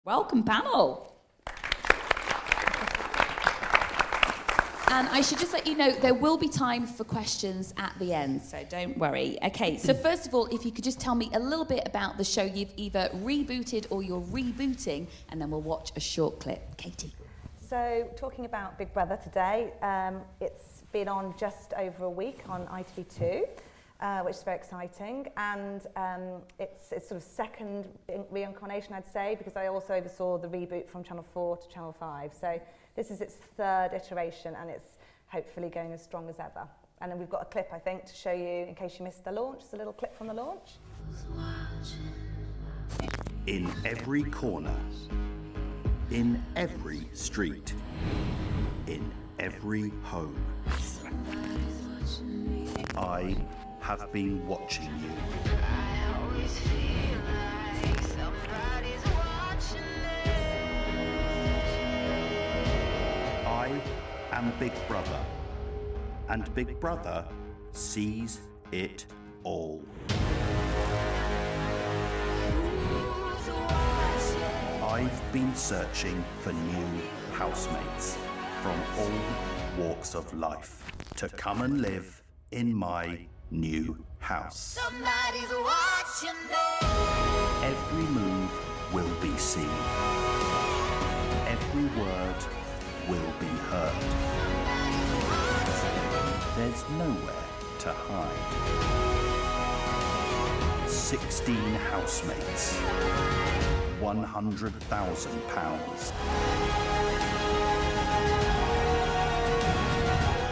Welcome, panel. And I should just let you know, there will be time for questions at the end, so don't worry. Okay, so first of all, if you could just tell me a little bit about the show you've either rebooted or you're rebooting, and then we'll watch a short clip. Katie. So, talking about Big Brother today, it's been on just over a week on ITV2, which is very exciting, and it's sort of second reincarnation, I'd say, because I also oversaw the reboot from Channel 4 to Channel 5. So this is its third iteration, and it's hopefully going as strong as ever. And then we've got a clip, I think, to show you in case you missed the launch. It's a little clip from the launch. In every corner, in every street, in every home, I have been watching you. I am Big Brother, and Big Brother sees it all. I've been searching for new housemates from all walks of life to come and live in my new house. Somebody's watching me. Every move will be seen. Every word will be heard. There's nowhere to hide. 16 housemates. £100,000.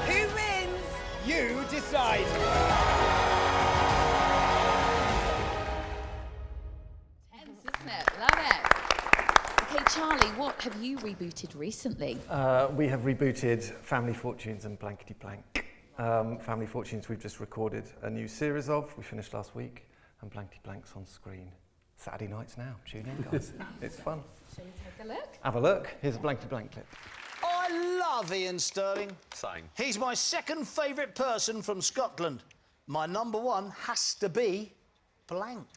Who wins? You decide. Tense, isn't it? Love it. Okay, Charlie, what have you rebooted recently? We have rebooted Family Fortunes and Blankety Blank. Family Fortunes we've just recorded a new series of. We finished last week, and Blankety Blank's on screen Saturday nights now. Tune in, guys. It's fun. Shall we take a look? Have a look. Here's a Blankety Blank clip. I love Ian Sterling. Same. He's my second favourite person from Scotland. My number one has to be blank.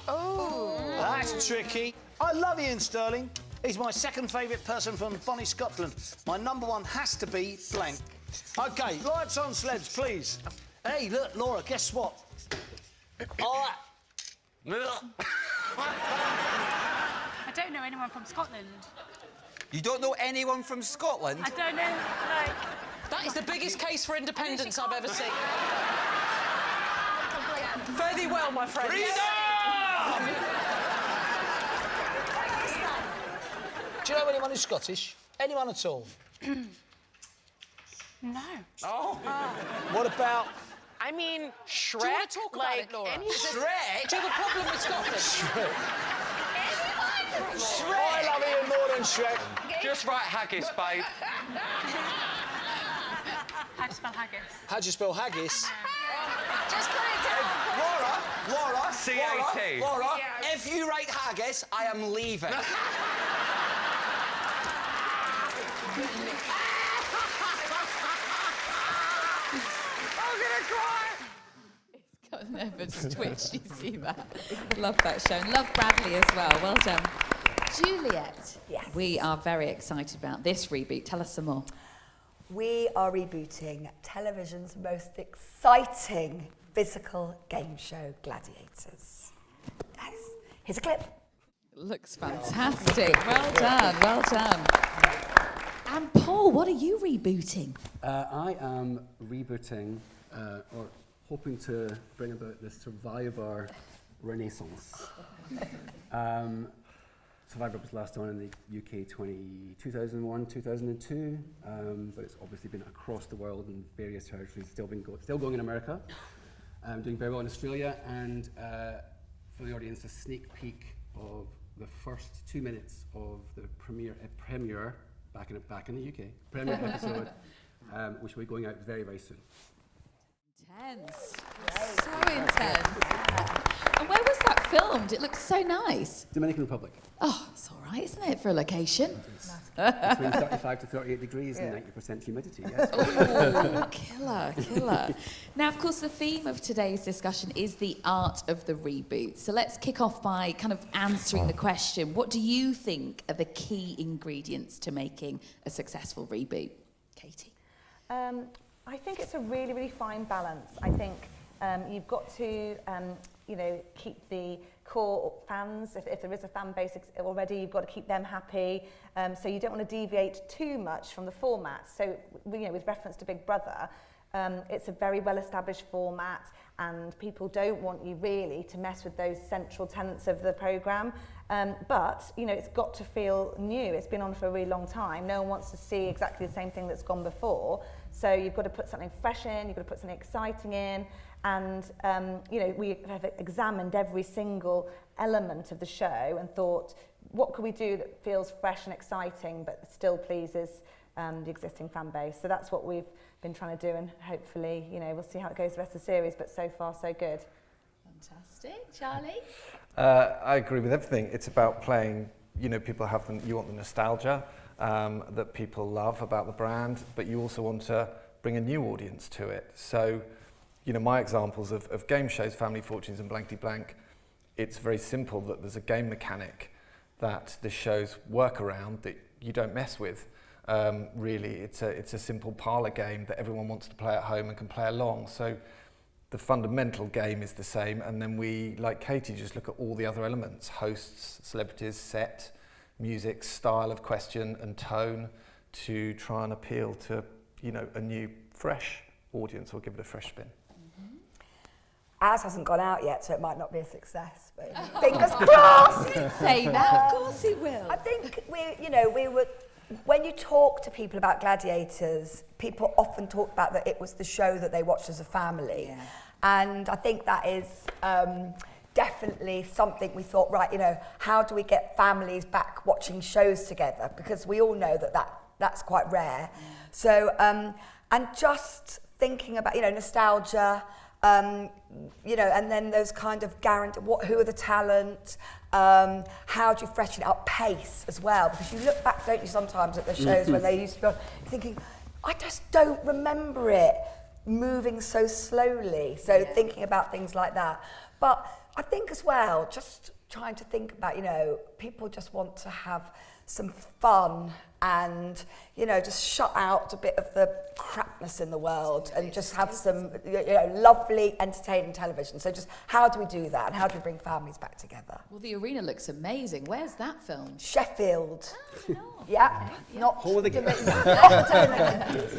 Oh. That's tricky. I love Ian Sterling. He's my second favourite person from funny Scotland. My number one has to be blank. OK, lights on, sleds, please. Hey, look, Laura, guess what? I don't know anyone from Scotland. You don't know anyone from Scotland? I don't know, like... That is the biggest case for independence I've ever seen. Fare thee well, my friend. Do you know anyone who's Scottish? Anyone at all? No. Oh. What about... I mean, Shrek. Do you want to talk about it, Laura? Shrek? Do you have a problem with Scotland? Shrek. I love Ian more than Shrek. Just write haggis, babe. How to spell haggis? How do you spell haggis? Just put it down. Laura, C-A-T. Laura, If you write haggis, I am leaving. Got an nervous twitch, you see that? Love that show. And love Bradley as well. Well done. Juliet. Yes. We are very excited about this reboot. Tell us some more. We are rebooting television's most exciting physical game show, Gladiators. Yes. Here's a clip. Looks fantastic. Well done, well done. And Paul, what are you rebooting? I am rebooting, or hoping to bring about the Survivor renaissance. Survivor was last on in the UK 2001, 2002, but it's obviously been across the world in various territories, still going in America, doing very well in Australia, and for the audience, a sneak peek of the first 2 minutes of the premiere back in the UK, premiere episode, which will be going out very, very soon. Intense. So intense. And where was that filmed? It looks so nice. Dominican Republic. Oh, it's all right, isn't it, for a location? Between 35 to 38 degrees and 90% humidity, yes. Oh, killer. Now, of course, the theme of today's discussion is the art of the reboot. So let's kick off by kind of answering the question. What do you think are the key ingredients to making a successful reboot? Katie? I think it's a really, really fine balance. I think you've got to, keep the core fans, if there is a fan base already, you've got to keep them happy. So you don't want to deviate too much from the format. So, with reference to Big Brother, it's a very well-established format, and people don't want you really to mess with those central tenets of the programme. But, it's got to feel new. It's been on for a really long time. No one wants to see exactly the same thing that's gone before. So you've got to put something fresh in, you've got to put something exciting in. And, we have examined every single element of the show and thought, what could we do that feels fresh and exciting but still pleases the existing fan base? So that's what we've been trying to do, and hopefully, we'll see how it goes the rest of the series, but so far so good. Fantastic. Charlie? I agree with everything. It's about playing, people have you want the nostalgia that people love about the brand, but you also want to bring a new audience to it. So, my examples of game shows, Family Fortunes and Blankety Blank, it's very simple that there's a game mechanic that the shows work around that you don't mess with. Really, it's a simple parlour game that everyone wants to play at home and can play along. So the fundamental game is the same, and then we, like Katie, just look at all the other elements: hosts, celebrities, set, music, style of question and tone, to try and appeal to, a new, fresh audience, or give it a fresh spin. Ours hasn't gone out yet, so it might not be a success, but fingers crossed. Say that, of course it will. I think we were, when you talk to people about Gladiators, people often talk about that it was the show that they watched as a family. Yeah. And I think that is definitely something we thought, right, how do we get families back watching shows together? Because we all know that's quite rare. So, and just thinking about, nostalgia, and then those kind of who are the talent, how do you freshen it up, pace as well, because you look back, don't you, sometimes at the shows when they used to be on, thinking, I just don't remember it moving so slowly. So thinking about things like that. But I think as well, just trying to think about, people just want to have some fun and, just shut out a bit of the crapness in the world and just have some, lovely, entertaining television. So just how do we do that? And how do we bring families back together? Well, the arena looks amazing. Where's that filmed? Sheffield. Oh, no. Yeah, not Home of the Game.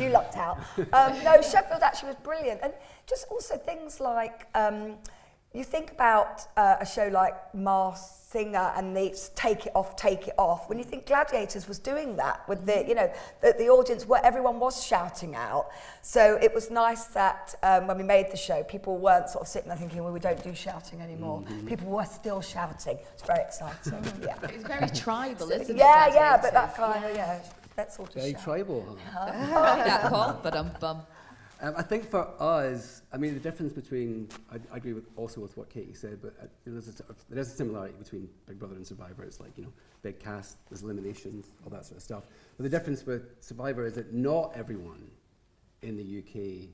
You lucked out. No, Sheffield actually was brilliant. And just also things like, you think about a show like Masked Singer and the take it off. When you think Gladiators was doing that with the audience, where everyone was shouting out. So it was nice that when we made the show, people weren't sort of sitting there thinking, well, we don't do shouting anymore. People were still shouting. It's very exciting. Yeah. It's very tribal, isn't it? Yeah, but that kind of, that sort of very shout. Tribal. I like that, Paul, but bum. I think for us, the difference between, I agree also with what Katie said, but there is a similarity between Big Brother and Survivor. It's like, big cast, there's eliminations, all that sort of stuff. But the difference with Survivor is that not everyone in the UK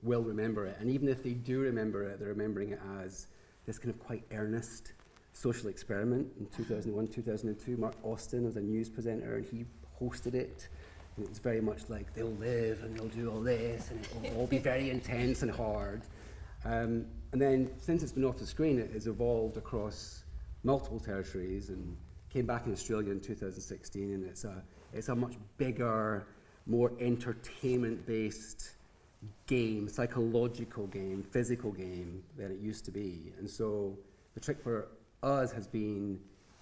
will remember it. And even if they do remember it, they're remembering it as this kind of quite earnest social experiment. In 2001, 2002, Mark Austin was a news presenter and he hosted it. And it's very much like they'll live and they'll do all this and it'll all be very intense and hard. And then since it's been off the screen, it has evolved across multiple territories and came back in Australia in 2016, and it's a much bigger, more entertainment-based game, psychological game, physical game than it used to be. And so the trick for us has been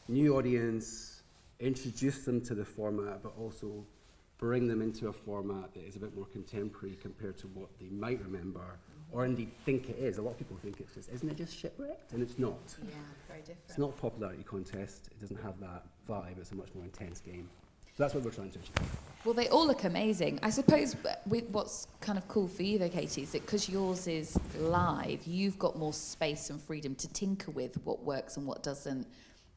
new audience, introduce them to the format, but also bring them into a format that is a bit more contemporary compared to what they might remember, or indeed think it is. A lot of people think it's just, isn't it just Shipwrecked? And it's not. Yeah, very different. It's not a popularity contest. It doesn't have that vibe. It's a much more intense game. So that's what we're trying to achieve. Well, they all look amazing. I suppose what's kind of cool for you, though, Katie, is that because yours is live, you've got more space and freedom to tinker with what works and what doesn't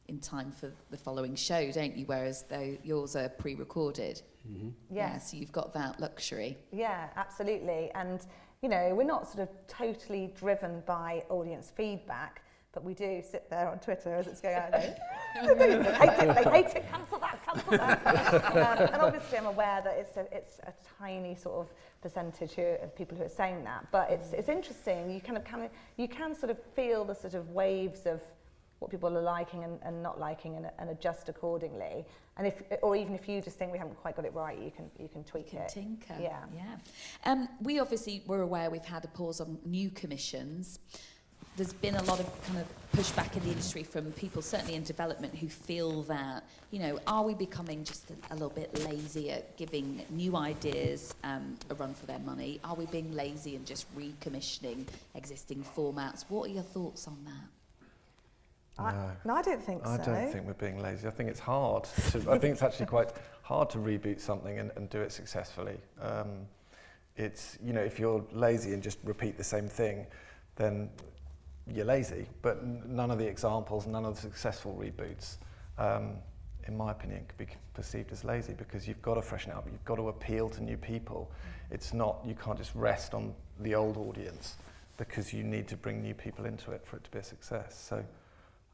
in time for the following show, don't you? Whereas though yours are pre-recorded. Mm-hmm. Yeah, so you've got that luxury. Yeah, absolutely. And, you know, we're not sort of totally driven by audience feedback, but we do sit there on Twitter as it's going out. They hate it, cancel that. And obviously I'm aware that it's a tiny sort of percentage of people who are saying that, but it's interesting. You can sort of feel the sort of waves of what people are liking and not liking and adjust accordingly. And even if you just think we haven't quite got it right, you can tweak it. Tinker. Yeah. We obviously were aware we've had a pause on new commissions. There's been a lot of kind of pushback in the industry from people, certainly in development, who feel that, you know, are we becoming just a little bit lazy at giving new ideas a run for their money? Are we being lazy and just recommissioning existing formats? What are your thoughts on that? No, I don't think so. I don't think we're being lazy. I think it's hard. I think it's actually quite hard to reboot something and do it successfully. It's, you know, if you're lazy and just repeat the same thing, then you're lazy. But none of the examples, none of the successful reboots, in my opinion, could be perceived as lazy, because you've got to freshen it up. You've got to appeal to new people. It's not, you can't just rest on the old audience, because you need to bring new people into it for it to be a success. So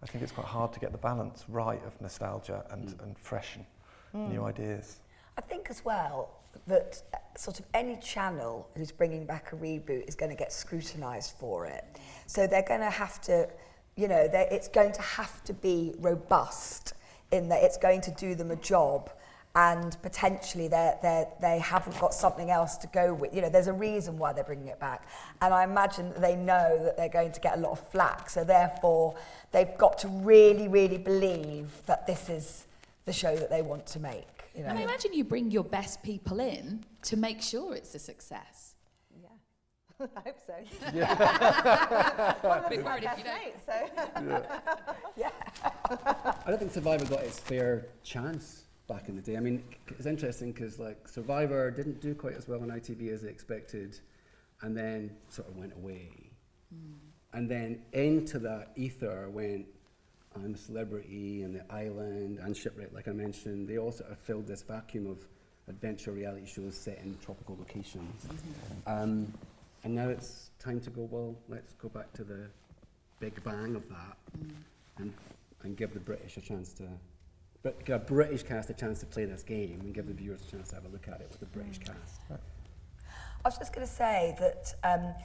I think it's quite hard to get the balance right of nostalgia and freshen new ideas. I think as well that sort of any channel who's bringing back a reboot is going to get scrutinised for it. So they're going to have to, you know, it's going to have to be robust in that it's going to do them a job, and potentially they haven't got something else to go with. You know, there's a reason why they're bringing it back. And I imagine that they know that they're going to get a lot of flack, so therefore they've got to really, really believe that this is the show that they want to make. You know? And I imagine you bring your best people in to make sure it's a success. Yeah, I hope so. Yeah. One of them my best mates, so. Yeah. I don't think Survivor got its fair chance back in the day. I mean, it's interesting because like Survivor didn't do quite as well on ITV as they expected, and then sort of went away. And then into that ether went I'm a Celebrity and The Island and Shipwreck, like I mentioned. They all sort of filled this vacuum of adventure reality shows set in tropical locations. And now it's time to go, well, let's go back to the big bang of that and give the British a chance to, give a British cast a chance to play this game and give the viewers a chance to have a look at it with the British cast. I was just going to say that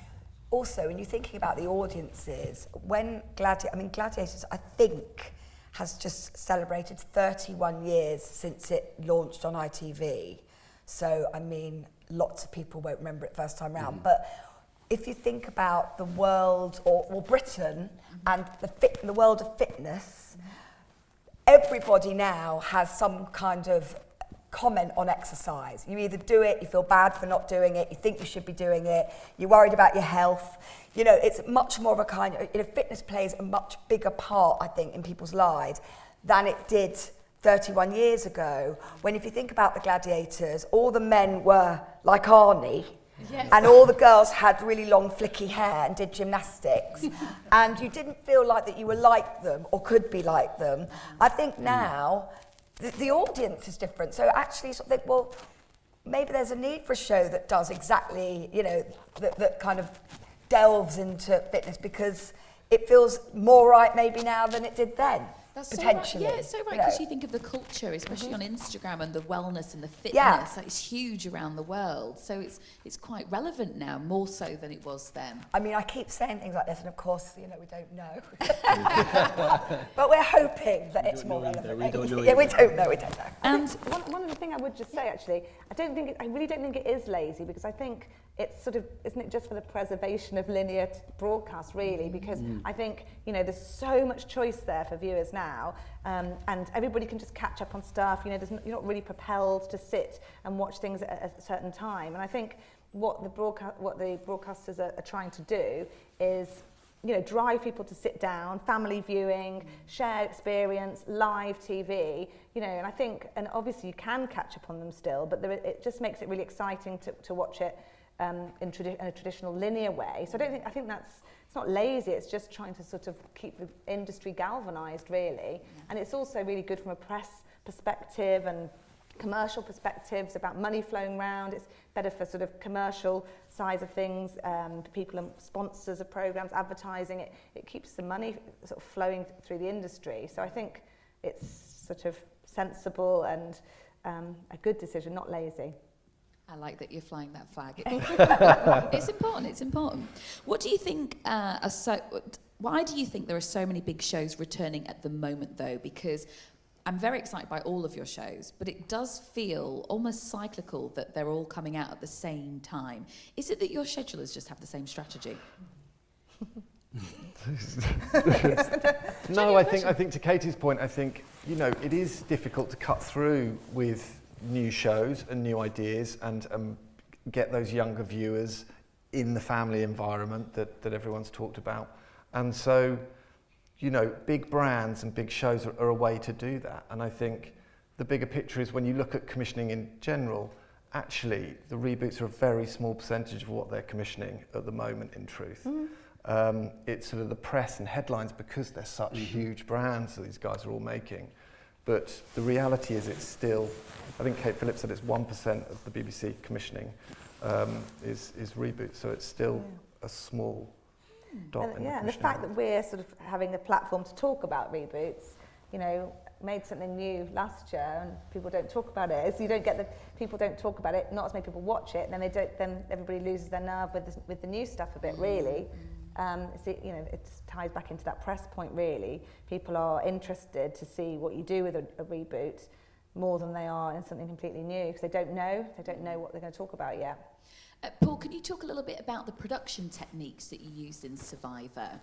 also, when you're thinking about the audiences, when Gladiators, I think, has just celebrated 31 years since it launched on ITV. So, I mean, lots of people won't remember it first time round. But if you think about the world, or Britain, and the world of fitness, everybody now has some kind of comment on exercise. You either do it, you feel bad for not doing it, you think you should be doing it, you're worried about your health. You know, it's much more of a kind of, you know, fitness plays a much bigger part, I think, in people's lives than it did 31 years ago. When if you think about the Gladiators, all the men were like Arnie, yes, and all the girls had really long flicky hair and did gymnastics, and you didn't feel like that you were like them or could be like them. I think now the audience is different. So actually, sort of think, well, maybe there's a need for a show that does exactly, you know, that kind of delves into fitness, because it feels more right maybe now than it did then. That's potentially. So right. Yeah, it's so right, you know. because you think of the culture, especially on Instagram, and the wellness and the fitness. Yeah. Like, it's huge around the world. So it's quite relevant now, more so than it was then. I mean, I keep saying things like this, and of course, you know, we don't know. But we're hoping that it's more relevant. We don't know. Yeah, we don't know. We don't know. And one other thing I would just say, actually, I really don't think it is lazy, because I think it's sort of, isn't it just for the preservation of linear broadcast, really? Because I think, you know, there's so much choice there for viewers now, and everybody can just catch up on stuff. You know, you're not really propelled to sit and watch things at a certain time. And I think what the broadcasters are trying to do is drive people to sit down, family viewing, shared experience, live TV, and I think, and obviously you can catch up on them still, but it just makes it really exciting to watch it in a traditional linear way. So I think it's not lazy, it's just trying to sort of keep the industry galvanised, really. And it's also really good from a press perspective and commercial perspectives about money flowing around. It's better for sort of commercial sides of things, people and sponsors of programs, advertising. It keeps the money sort of flowing through the industry. So I think it's sort of sensible and a good decision, not lazy. I like that you're flying that flag. It's important, it's important. What do you think why do you think there are so many big shows returning at the moment, though? Because I'm very excited by all of your shows, but it does feel almost cyclical that they're all coming out at the same time. Is it that your schedulers just have the same strategy? No, I think to Katie's point, I think, it is difficult to cut through with new shows and new ideas and get those younger viewers in the family environment that everyone's talked about. And so, big brands and big shows are a way to do that. And I think the bigger picture is when you look at commissioning in general, actually the reboots are a very small percentage of what they're commissioning at the moment, in truth. It's sort of the press and headlines because they're such huge brands that these guys are all making. But the reality is it's still, I think Kate Phillips said it's 1% of the BBC commissioning is Reboot, so it's still a small dot in the and the fact that we're sort of having a platform to talk about reboots, made something new last year, and people don't talk about it. So you don't get people don't talk about it. Not as many people watch it, and then everybody loses their nerve with the new stuff a bit, really. It ties back into that press point, really. People are interested to see what you do with a reboot more than they are in something completely new, because they don't know what they're going to talk about yet. Paul, can you talk a little bit about the production techniques that you used in Survivor?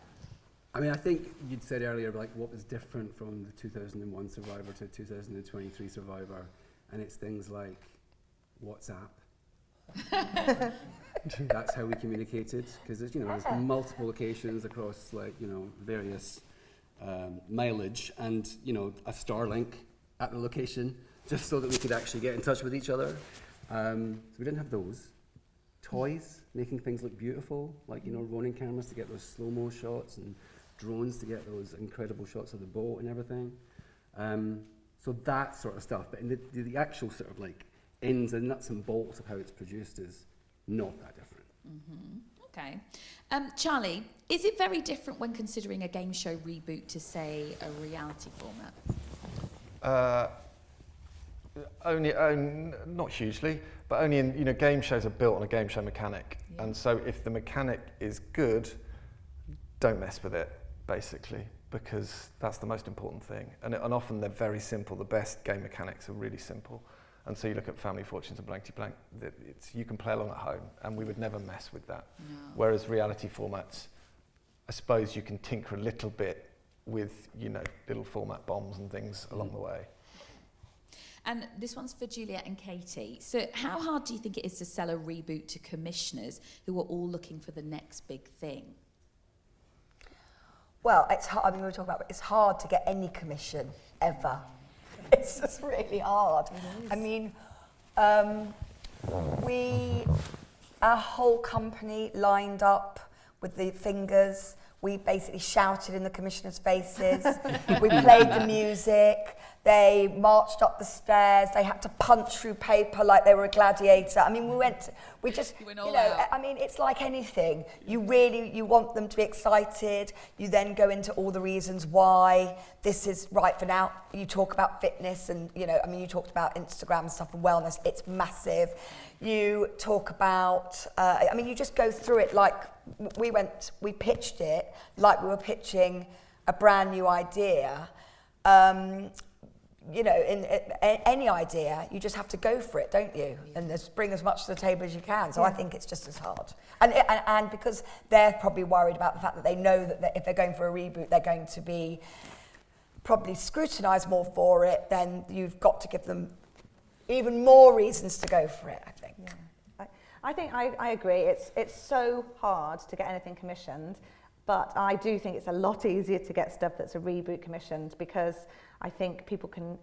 I mean, I think you'd said earlier, like, what was different from the 2001 Survivor to 2023 Survivor, and it's things like WhatsApp. That's how we communicated, because there's multiple locations across various mileage, and a Starlink at the location just so that we could actually get in touch with each other. So we didn't have those. Toys, making things look beautiful, like Ronin cameras to get those slow-mo shots, and drones to get those incredible shots of the boat and everything. So that sort of stuff, but in the actual sort of ins and nuts and bolts of how it's produced is not that different. Okay. Charlie, is it very different when considering a game show reboot to, say, a reality format? Not hugely, but only in, game shows are built on a game show mechanic. Yeah. And so if the mechanic is good, don't mess with it, basically, because that's the most important thing. And often they're very simple. The best game mechanics are really simple. And so you look at Family Fortunes and Blankety Blank, you can play along at home, and we would never mess with that. No. Whereas reality formats, I suppose you can tinker a little bit with, little format bombs and things along the way. And this one's for Juliet and Katie. So how hard do you think it is to sell a reboot to commissioners who are all looking for the next big thing? Well, it's hard. I mean, we were talking about it's hard to get any commission ever. It's just really hard. I mean, our whole company lined up with the fingers. We basically shouted in the commissioners' faces. We played the music. They marched up the stairs. They had to punch through paper like they were a gladiator. I mean, I mean, it's like anything. You want them to be excited. You then go into all the reasons why this is right for now. You talk about fitness and, you talked about Instagram and stuff and wellness. It's massive. You talk about, you just go through it like we pitched it like we were pitching a brand new idea. In any idea, you just have to go for it, don't you? And just bring as much to the table as you can. So I think it's just as hard. And because they're probably worried about the fact that they know that if they're going for a reboot, they're going to be probably scrutinised more for it, then you've got to give them even more reasons to go for it, I think. Yeah. I think I agree. It's so hard to get anything commissioned, But I do think it's a lot easier to get stuff that's a reboot commissioned, because I think people can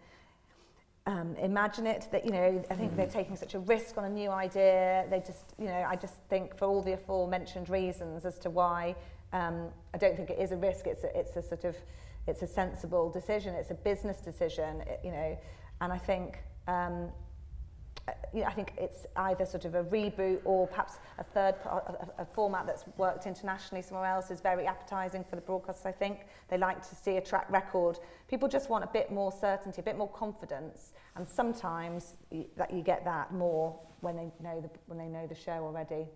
imagine it, that, you know, I think they're taking such a risk on a new idea. They just, you know, I just think for all the aforementioned reasons as to why I don't think it is a risk. It's a sort of, it's a sensible decision. It's a business decision, you know, and I think, you know, I think it's either sort of a reboot or perhaps a format that's worked internationally somewhere else is very appetising for the broadcasters. I think they like to see a track record. People just want a bit more certainty, a bit more confidence, and sometimes that you get that more when they know the show already.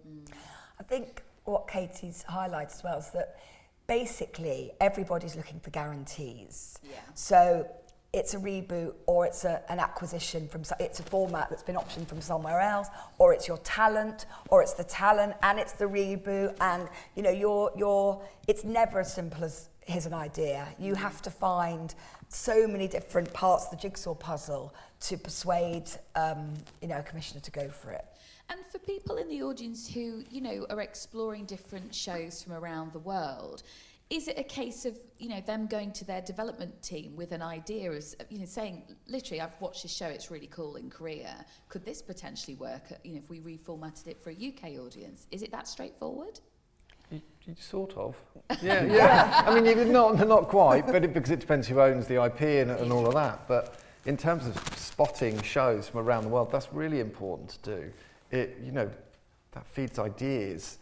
I think what Katie's highlighted as well is that basically everybody's looking for guarantees. Yeah. So it's a reboot, or it's an acquisition from, it's a format that's been optioned from somewhere else, or it's your talent, or it's the talent and it's the reboot, and you know, it's never as simple as here's an idea. You have to find so many different parts of the jigsaw puzzle to persuade you know, a commissioner to go for it. And for people in the audience who, you know, are exploring different shows from around the world, is it a case of, you know, them going to their development team with an idea of, you know, saying, literally, I've watched this show, it's really cool in Korea. Could this potentially work, you know, if we reformatted it for a UK audience? Is it that straightforward? Sort of. Yeah, yeah. I mean, not quite, but because it depends who owns the IP and all of that. But in terms of spotting shows from around the world, that's really important to do. It, you know, that feeds ideas.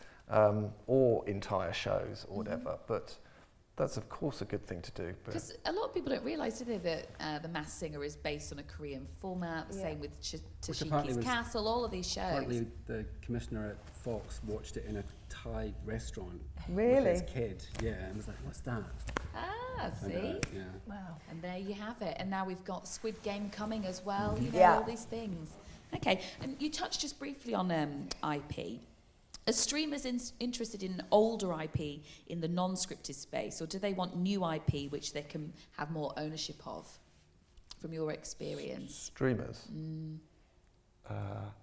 Or entire shows or whatever, but that's of course a good thing to do. Because a lot of people don't realise, do they, that The Masked Singer is based on a Korean format, the same with Tashiki's Castle, all of these shows. Apparently the commissioner at Fox watched it in a Thai restaurant with his kid, and was like, what's that? Ah, see? Yeah. Wow. And there you have it. And now we've got Squid Game coming as well, you know, all these things. Okay, and you touched just briefly on IP. Are streamers interested in older IP in the non-scripted space, or do they want new IP which they can have more ownership of, from your experience? Streamers?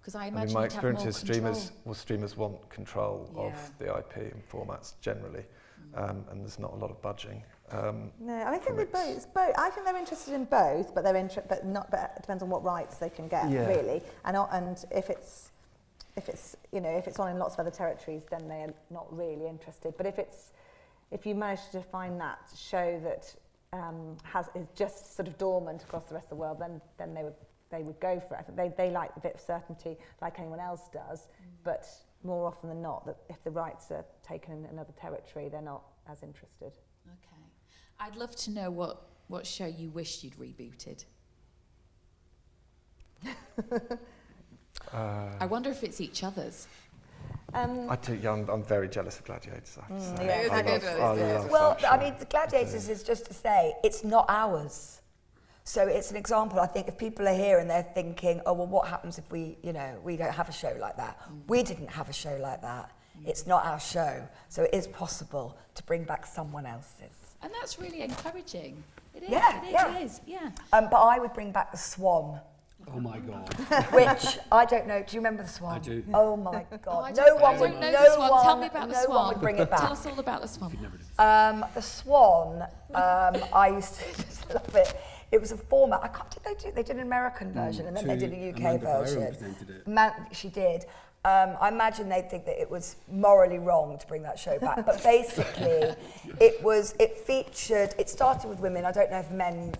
Because I imagine my experience is control. streamers want control of the IP and formats generally, and there's not a lot of budging. No, I think they're both. I think they're interested in both, but but it depends on what rights they can get, really, and if it's you know, if it's on in lots of other territories, then they're not really interested. But if you manage to find that show that is just sort of dormant across the rest of the world, then they would go for it. I think they like a bit of certainty, like anyone else does. But more often than not, that if the rights are taken in another territory, they're not as interested. Okay, I'd love to know what show you wished you'd rebooted. I wonder if it's each other's. I'm very jealous of Gladiators, I have to say. Yeah, I mean, the Gladiators is just to say, it's not ours. So it's an example. I think if people are here and they're thinking, oh, well, what happens if we don't have a show like that? We didn't have a show like that. It's not our show. So it is possible to bring back someone else's. And that's really encouraging. It is, it is. But I would bring back the Swan. Oh my God. Which, I don't know, do you remember the Swan? I do. Oh my God. Tell me about the Swan. No one would bring it back. Tell us all about the Swan. The Swan, I used to just love it. It was a format, they did an American version and then they did a UK version. She did. I imagine they'd think that it was morally wrong to bring that show back, but basically it started with women. I don't know if men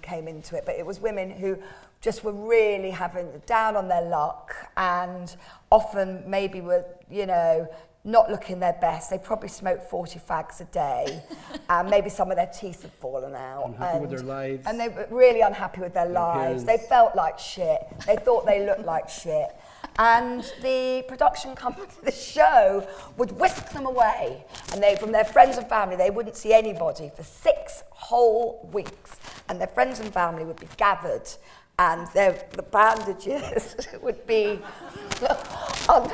came into it, but it was women who just were really having down on their luck and often maybe were, you know, not looking their best. They probably smoked 40 fags a day and maybe some of their teeth had fallen out. Unhappy with their lives. And they were really unhappy with their lives. Appearance. They felt like shit. They thought they looked like shit. And the production company of the show would whisk them away. And from their friends and family, they wouldn't see anybody for 6 whole weeks. And their friends and family would be gathered. And the bandages would be on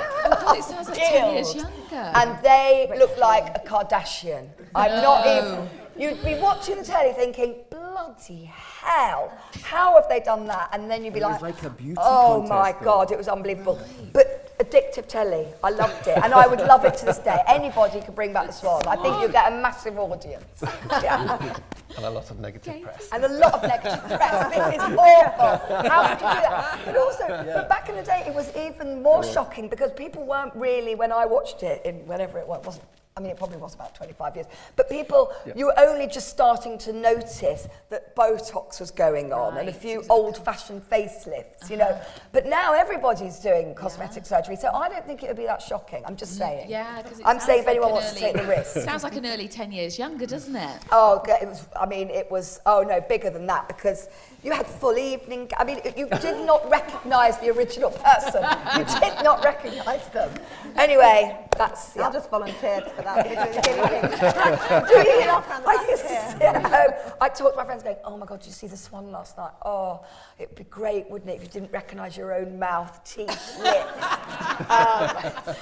it sounds like 10 years younger. And they looked like a Kardashian. I'm not even... You'd be watching the telly thinking, bloody hell, how have they done that? And then you'd be it was like a beauty oh contest, my though. God, it was unbelievable. But addictive telly. I loved it, and I would love it to this day. Anybody could bring back the Swan. I think you'd get a massive audience. Yeah. And a lot of negative press. And a lot of negative press. This is awful. How could you do that? But also, but back in the day, it was even more shocking because people weren't really, when I watched it, in whenever it was, wasn't. I mean, it probably was about 25 years. But people, you were only just starting to notice that Botox was going on and a few old-fashioned facelifts, you know. But now everybody's doing cosmetic surgery, so I don't think it would be that shocking. I'm just saying. Yeah, because I'm saying if anyone wants to take the risk. Sounds like an early 10 years younger, doesn't it? Oh, it was. I mean, it was. Oh no, bigger than that because you had full evening. I mean, you did not recognise the original person. You did not recognise them. Anyway, that's. I just volunteered for that. I used to sit at home. I talked to my friends going, oh my God, did you see the Swan last night? Oh, it'd be great, wouldn't it, if you didn't recognise your own mouth, teeth, lips,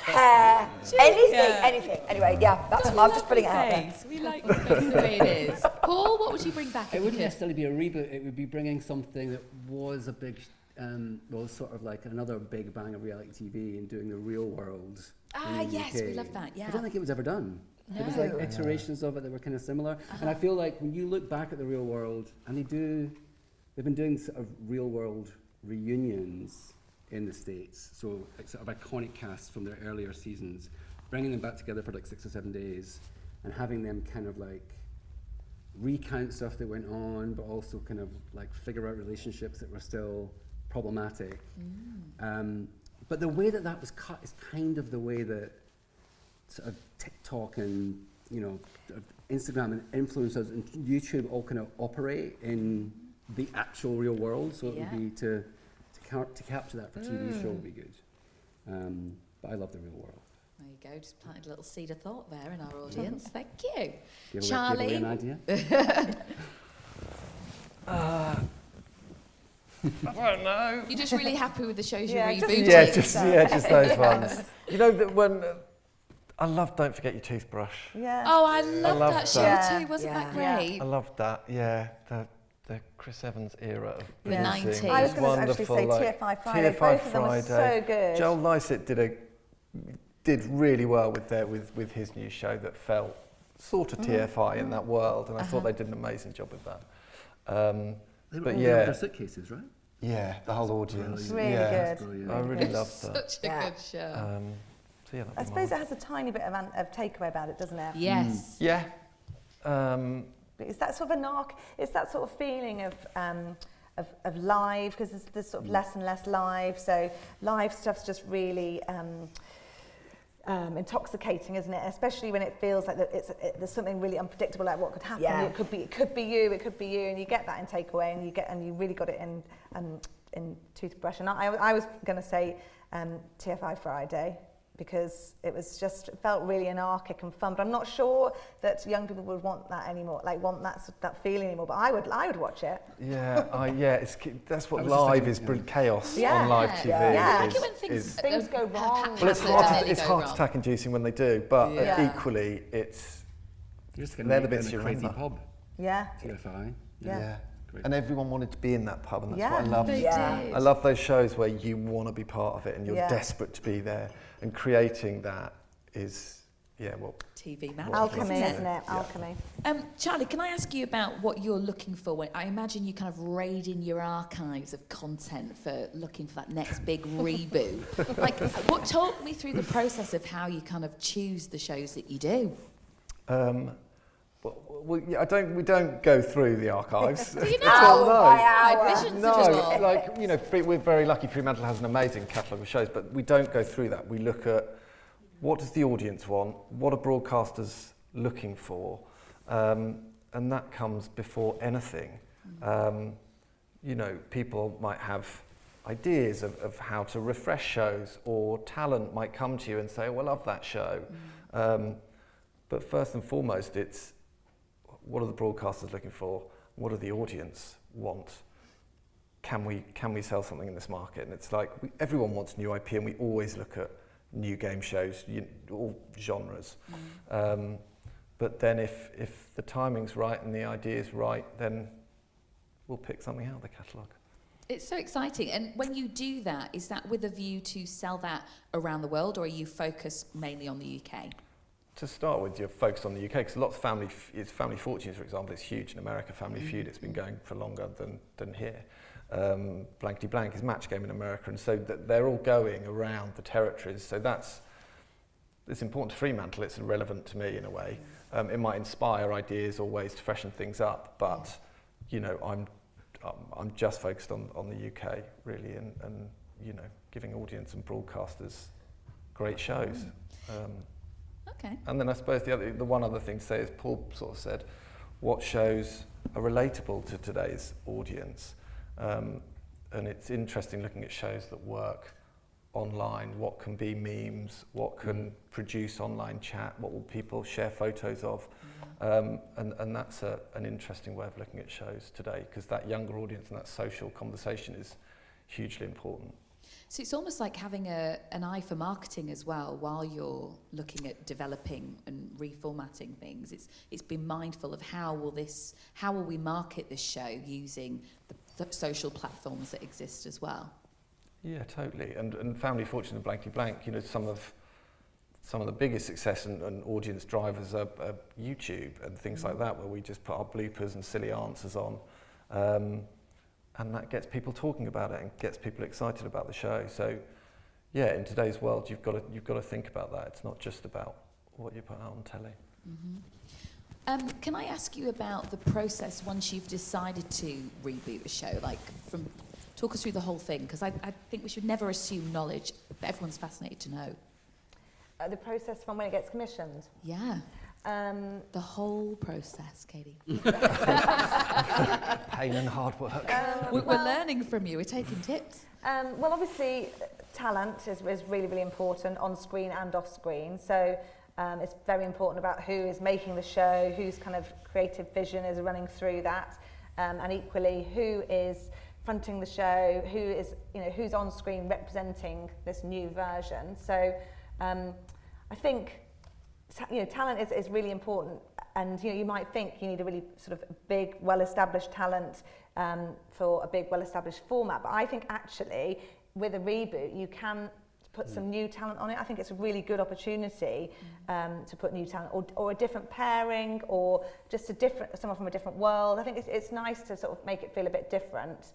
hair, anything. Anyway, yeah, that's I'm just putting it out there. We like the face the way it is. Paul, what would you bring back? It wouldn't necessarily be a reboot. It would be bringing something that was a big, sort of like another big bang of reality TV and doing the real world. Yes, we love that, yeah. I don't think it was ever done. No. There was like iterations of it that were kind of similar. And I feel like when you look back at the real world, and they've been doing sort of real world reunions in the States. So like sort of iconic casts from their earlier seasons, bringing them back together for like 6 or 7 days and having them kind of like recount stuff that went on, but also kind of like figure out relationships that were still problematic. But the way that was cut is kind of the way that sort of TikTok and, you know, Instagram and influencers and YouTube all kind of operate in the actual real world. So it would be to capture that for TV show would be good. But I love the real world. There you go, just planted a little seed of thought there in our audience. Thank you. Charlie? Give away an idea? I don't know. You're just really happy with the shows you're rebooting? Just those ones. You know, that when I love Don't Forget Your Toothbrush. Yeah. Oh, I loved that show that. too. Wasn't that great? I loved that. Yeah, the Chris Evans era of The producing. 90s. I was going to actually say TFI Friday. Both of them were so good. Joel Lycett did really well with his new show that felt sort of TFI in that world, and I thought they did an amazing job with that. They were but all yeah, their suitcases, right? Yeah, the whole audience. Really good. I really loved that. Such a good show. So yeah, I suppose it has a tiny bit of takeaway about it, doesn't it? Yes. Yeah. It's that sort of it's that sort of feeling of live, because there's sort of less and less live. So live stuff's just really intoxicating, isn't it? Especially when it feels like there's something really unpredictable, like what could happen. Yeah. It could be you, and you get that in takeaway, and you really got it in Toothbrush. And I was going to say TFI Friday, because it felt really anarchic and fun, but I'm not sure that young people would want that anymore, like want that feeling anymore. But I would watch it. Yeah, that's what live is, chaos on live TV. I like it when things go wrong. Well, it's heart attack inducing when they do, but equally they're the bits you crazy remember. pub. Yeah. TFI. Yeah. And everyone wanted to be in that pub, and that's what I love. They did. I love those shows where you want to be part of it and you're desperate to be there, and creating that is, TV magic. Alchemy, isn't it? Yeah. Alchemy. Charlie, can I ask you about what you're looking for? I imagine you kind of raid in your archives of content for looking for that next big reboot. Talk me through the process of how you kind of choose the shows that you do. We don't go through the archives. Do you know? We're very lucky. Fremantle has an amazing catalogue of shows, but we don't go through that. We look at what does the audience want, what are broadcasters looking for, and that comes before anything. People might have ideas of how to refresh shows, or talent might come to you and say, "Oh, I love that show." But first and foremost, it's what are the broadcasters looking for? What do the audience want? Can we sell something in this market? And it's like everyone wants new IP, and we always look at new game shows, all genres. But then if the timing's right and the idea's right, then we'll pick something out of the catalogue. It's so exciting. And when you do that, is that with a view to sell that around the world, or are you focused mainly on the UK? To start with, you're focused on the UK because lots of Family Fortunes, for example, is huge in America. Family Feud, it's been going for longer than here. Blankety Blank is Match Game in America, and so they're all going around the territories. So it's important to Fremantle. It's relevant to me in a way. It might inspire ideas or ways to freshen things up, but you know, I'm just focused on the UK really, and you know, giving audience and broadcasters great shows. Okay. And then I suppose the one other thing to say is Paul sort of said, what shows are relatable to today's audience? And it's interesting looking at shows that work online. What can be memes? What can produce online chat? What will people share photos of? And that's an interesting way of looking at shows today, because that younger audience and that social conversation is hugely important. So it's almost like having an eye for marketing as well while you're looking at developing and reformatting things. It's being mindful of how will we market this show using the social platforms that exist as well. Yeah, totally. And Family Fortune and Blankety Blank, you know, some of the biggest success and audience drivers are YouTube and things like that, where we just put our bloopers and silly answers on. And that gets people talking about it and gets people excited about the show. So, yeah, in today's world, you've got to think about that. It's not just about what you put out on telly. Can I ask you about the process once you've decided to reboot a show? Talk us through the whole thing, because I think we should never assume knowledge, but everyone's fascinated to know. The process from when it gets commissioned? Yeah. The whole process, Katie. Pain and hard work. We're learning from you. We're taking tips. Well, obviously, talent is really, really important on screen and off screen. So it's very important about who is making the show, whose kind of creative vision is running through that, and equally who is fronting the show, who's on screen representing this new version. So I think talent is really important, and you might think you need a really sort of big, well-established talent for a big, well-established format, but I think actually with a reboot you can put some new talent on it. I think it's a really good opportunity to put new talent, or a different pairing, or just someone from a different world. I think it's nice to sort of make it feel a bit different.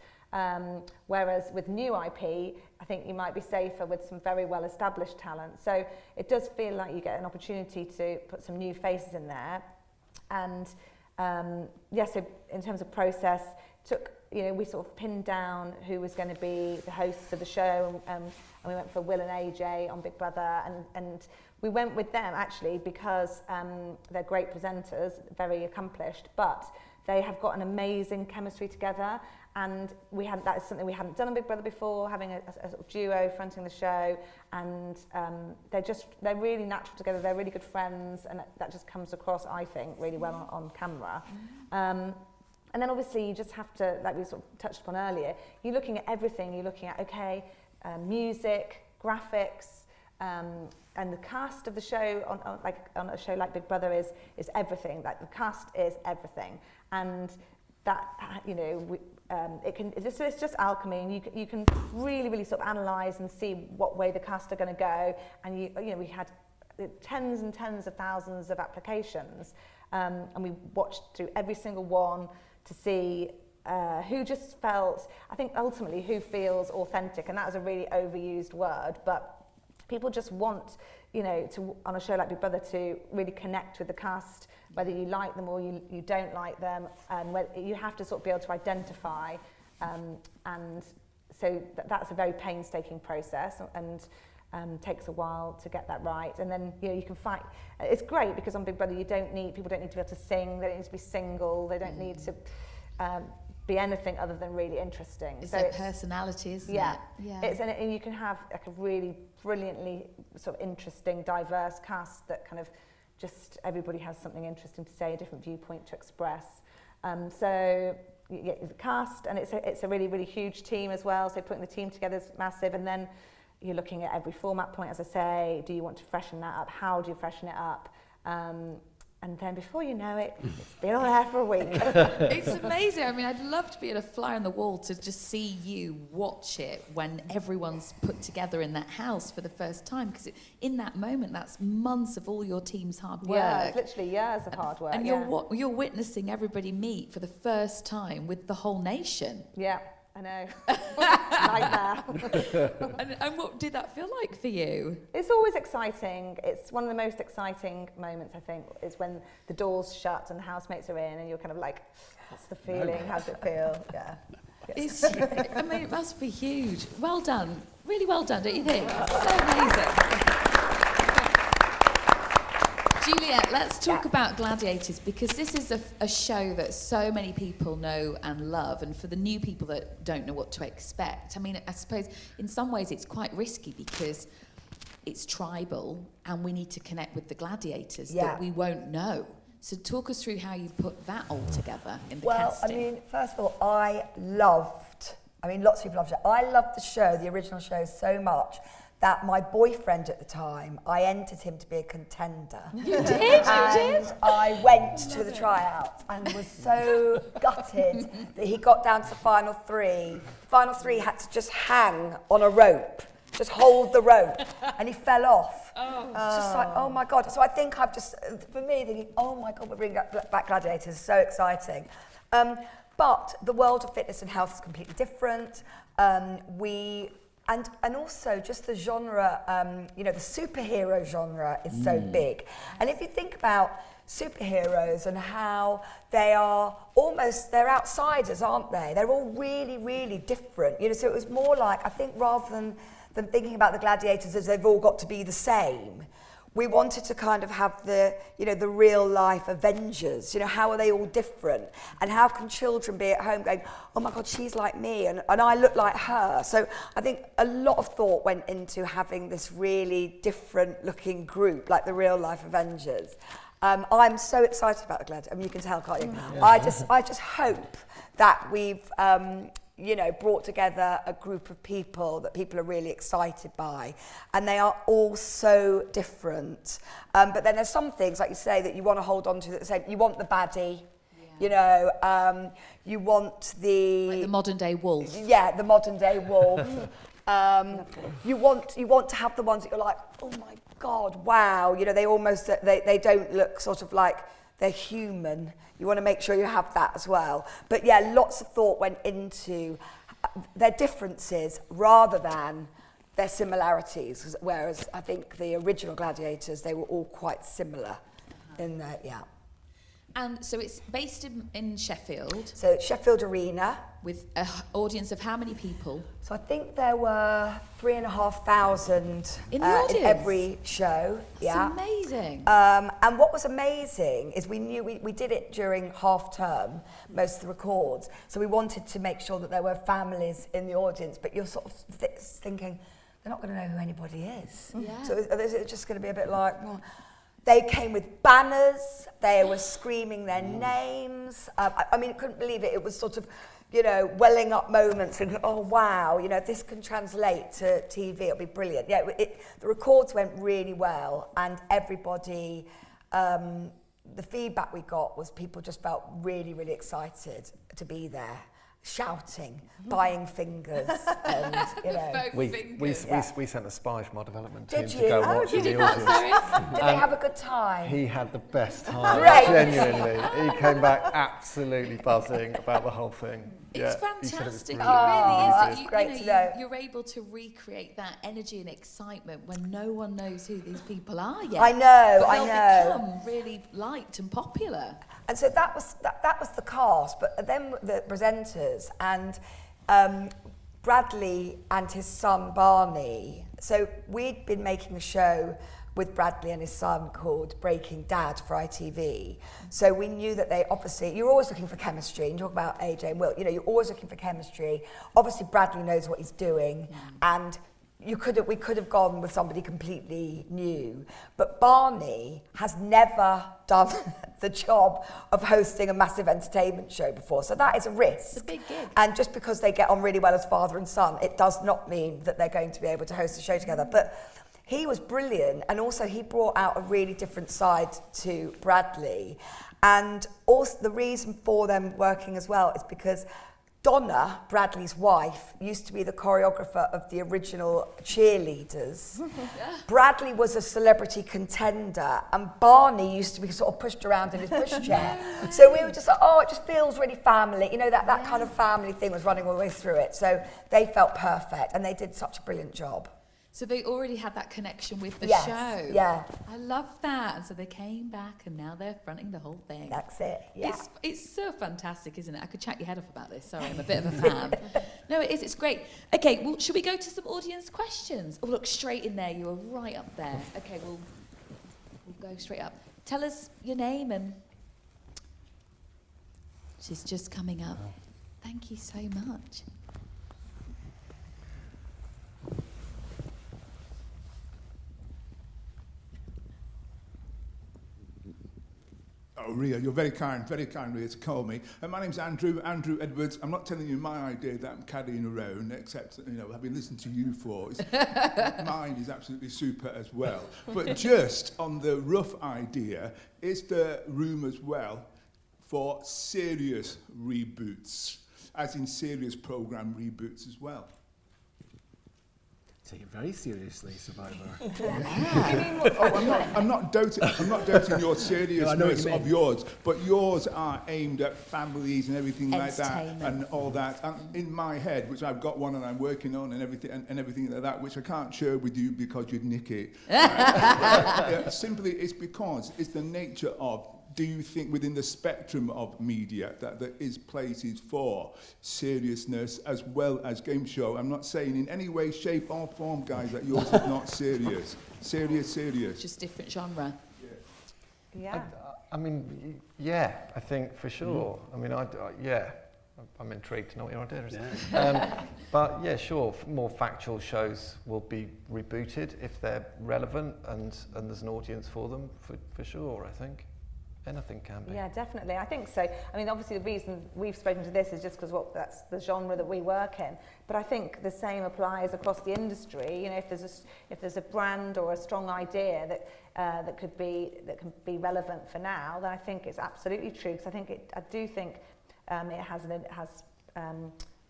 Whereas with new IP, I think you might be safer with some very well-established talent. So it does feel like you get an opportunity to put some new faces in there. And so in terms of process, we sort of pinned down who was going to be the hosts of the show, and we went for Will and AJ on Big Brother, and we went with them actually because they're great presenters, very accomplished, but they have got an amazing chemistry together, and that is something we hadn't done on Big Brother before, having a sort of duo fronting the show, and they're really natural together. They're really good friends, and that just comes across, I think, really well on camera. And then obviously you just have to, like we sort of touched upon earlier, you're looking at everything. You're looking at music, graphics, and the cast of the show on a show like Big Brother is everything. Like the cast is everything, and that it's just alchemy, and you can really, really sort of analyse and see what way the cast are going to go. And we had tens and tens of thousands of applications, and we watched through every single one to see who just felt, I think ultimately who feels authentic, and that is a really overused word, but people just want, on a show like Big Brother to really connect with the cast, whether you like them or you don't like them, and you have to sort of be able to identify, and so that's a very painstaking process, and takes a while to get that right. And then you can fight. It's great because on Big Brother people don't need to be able to sing, they don't need to be single, they don't need to be anything other than really interesting. It's their personality, isn't it? Yeah. And you can have like a really brilliantly sort of interesting, diverse cast that kind of just everybody has something interesting to say, a different viewpoint to express. So you get the cast, and it's a really, really huge team as well. So putting the team together is massive, and then you're looking at every format point, as I say. Do you want to freshen that up? How do you freshen it up? And then before you know it, it's been on air for a week. It's amazing. I mean, I'd love to be able to fly on the wall to just see you watch it when everyone's put together in that house for the first time, because in that moment, that's months of all your team's hard work. Yeah, it's literally years of hard work. And you're witnessing everybody meet for the first time with the whole nation. Yeah, I know. Nightmare. And what did that feel like for you? It's always exciting. It's one of the most exciting moments, I think, is when the doors shut and the housemates are in and you're kind of like, what's the feeling? How does it feel? Yeah. It's, I mean, it must be huge. Well done. Really well done, don't you think? So amazing. Juliet, let's talk about Gladiators, because this is a show that so many people know and love, and for the new people that don't know what to expect, I mean, I suppose in some ways it's quite risky because it's tribal and we need to connect with the gladiators that we won't know. So talk us through how you put that all together in the casting. I mean, first of all, lots of people loved it. I loved the show, the original show, so much that my boyfriend at the time, I entered him to be a contender. You did? And I went to the tryouts and was so gutted that he got down to the final three. The final three had to just hang on a rope, just hold the rope, and he fell off. It's just like, oh my God. So I think I've just, for me, thinking, oh my God, we're bringing back Gladiators, so exciting. But the world of fitness and health is completely different. And also just the genre, the superhero genre is so big. And if you think about superheroes and how they're outsiders, aren't they? They're all really, really different. So it was more like, I think rather than thinking about the gladiators as they've all got to be the same, we wanted to kind of have the real life Avengers. How are they all different? And how can children be at home going, oh my God, she's like me and I look like her? So I think a lot of thought went into having this really different looking group, like the real life Avengers. I'm so excited about the Gladiators. I mean, you can tell, can't you? Yeah. I just hope that we've brought together a group of people that people are really excited by, and they are all so different. But then there's some things, like you say, that you want to hold on to. That say you want the baddie, you want the modern day wolf. Yeah, the modern day wolf. You want to have the ones that you're like, oh my God, wow. They almost they don't look sort of like they're human. You want to make sure you have that as well. But yeah, lots of thought went into their differences rather than their similarities. Whereas I think the original Gladiators, they were all quite similar in that, And so it's based in Sheffield. So Sheffield Arena. With an audience of how many people? So I think there were 3,500 in the audience? In every show. That's amazing. And what was amazing is we knew we did it during half term, most of the records. So we wanted to make sure that there were families in the audience, but you're sort of thinking, they're not going to know who anybody is. Yeah. So it's just going to be a bit like... Well, they came with banners, they were screaming their names. I mean, I couldn't believe it. It was sort of, welling up moments and, oh, wow, if this can translate to TV, it'll be brilliant. Yeah, the records went really well, and everybody, the feedback we got was people just felt really, really excited to be there. Shouting, buying fingers, and we sent a spy from our development team Did to you? go watch Did in the audience. Did they have a good time? He had the best time. Great. Genuinely, he came back absolutely buzzing about the whole thing. It's fantastic. It really is. It's great to know. You're able to recreate that energy and excitement when no one knows who these people are yet. I know. They'll become really liked and popular. And so that was the cast, but then the presenters and Bradley and his son Barney. So we'd been making a show with Bradley and his son called Breaking Dad for ITV. So we knew that you're always looking for chemistry, and you talk about AJ and Will, you're always looking for chemistry. Obviously Bradley knows what he's doing, and we could have gone with somebody completely new. But Barney has never done the job of hosting a massive entertainment show before. So that is a risk. It's a big gig. And just because they get on really well as father and son, it does not mean that they're going to be able to host a show together. But he was brilliant, and also he brought out a really different side to Bradley. And also the reason for them working as well is because Donna, Bradley's wife, used to be the choreographer of the original Cheerleaders. Bradley was a celebrity contender, and Barney used to be sort of pushed around in his pushchair. So we were just like, oh, it just feels really family. You know, that kind of family thing was running all the way through it. So they felt perfect, and they did such a brilliant job. So they already had that connection with the Yes, show. yeah. I love that. And so they came back and now they're fronting the whole thing. That's it, yeah. It's so fantastic, isn't it? I could chat your head off about this. Sorry, I'm a bit of a fan. No, it is. It's great. Okay, well, should we go to some audience questions? Oh, look, straight in there. You were right up there. Okay, we'll go straight up. Tell us your name and... She's just coming up. Thank you so much. Oh, Ria, you're very kind, Ria, to call me. My name's Andrew Edwards. I'm not telling you my idea that I'm carrying around, except, you know, I've been listening to you for. Mine is absolutely super as well. But just on the rough idea, is there room as well for serious reboots, as in serious programme reboots as well? Take it very seriously, Survivor. I'm not doubting your seriousness of yours, but yours are aimed at families and everything like that, and all that. And in my head, which I've got one and I'm working on, and everything like that, which I can't share with you because you'd nick it. Simply, it's because it's the nature of. Do you think within the spectrum of media that there is places for seriousness as well as game show? I'm not saying in any way, shape or form, guys, that yours is not serious. Serious. Just different genre. Yeah. I mean, yeah, I think for sure. I mean, yeah, I'm intrigued to know what your idea is. Yeah. But yeah, sure, more factual shows will be rebooted if they're relevant and there's an audience for them, for sure, I think. Anything can be. Yeah, definitely. I think so. I mean, obviously the reason we've spoken to this is just because that's the genre that we work in. But I think the same applies across the industry. You know, if there's a brand or a strong idea that can be relevant for now, then I think it's absolutely true. Because I do think it has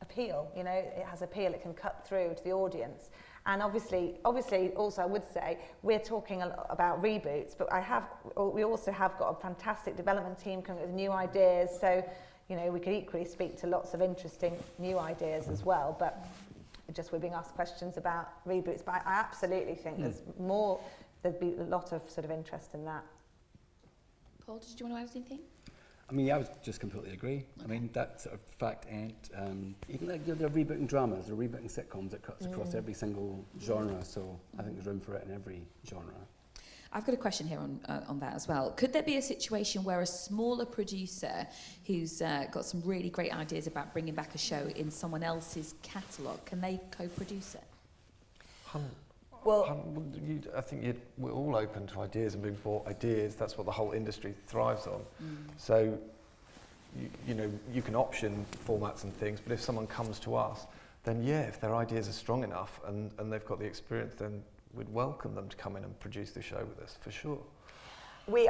appeal. You know, it has appeal. It can cut through to the audience. And obviously, also I would say we're talking about reboots, but we also have got a fantastic development team coming up with new ideas. So, you know, we could equally speak to lots of interesting new ideas as well. But we're being asked questions about reboots. But I absolutely think there'd be a lot of sort of interest in that. Paul, did you want to add anything? I mean, I would just completely agree. I mean, that sort of fact ain't, even like they're rebooting dramas, they're rebooting sitcoms, it cuts across every single genre, so I think there's room for it in every genre. I've got a question here on that as well. Could there be a situation where a smaller producer who's got some really great ideas about bringing back a show in someone else's catalogue, can they co-produce it? Well, I think we're all open to ideas and being brought ideas. That's what the whole industry thrives on. So, you know, you can option formats and things, but if someone comes to us, then yeah, if their ideas are strong enough and they've got the experience, then we'd welcome them to come in and produce the show with us, for sure. We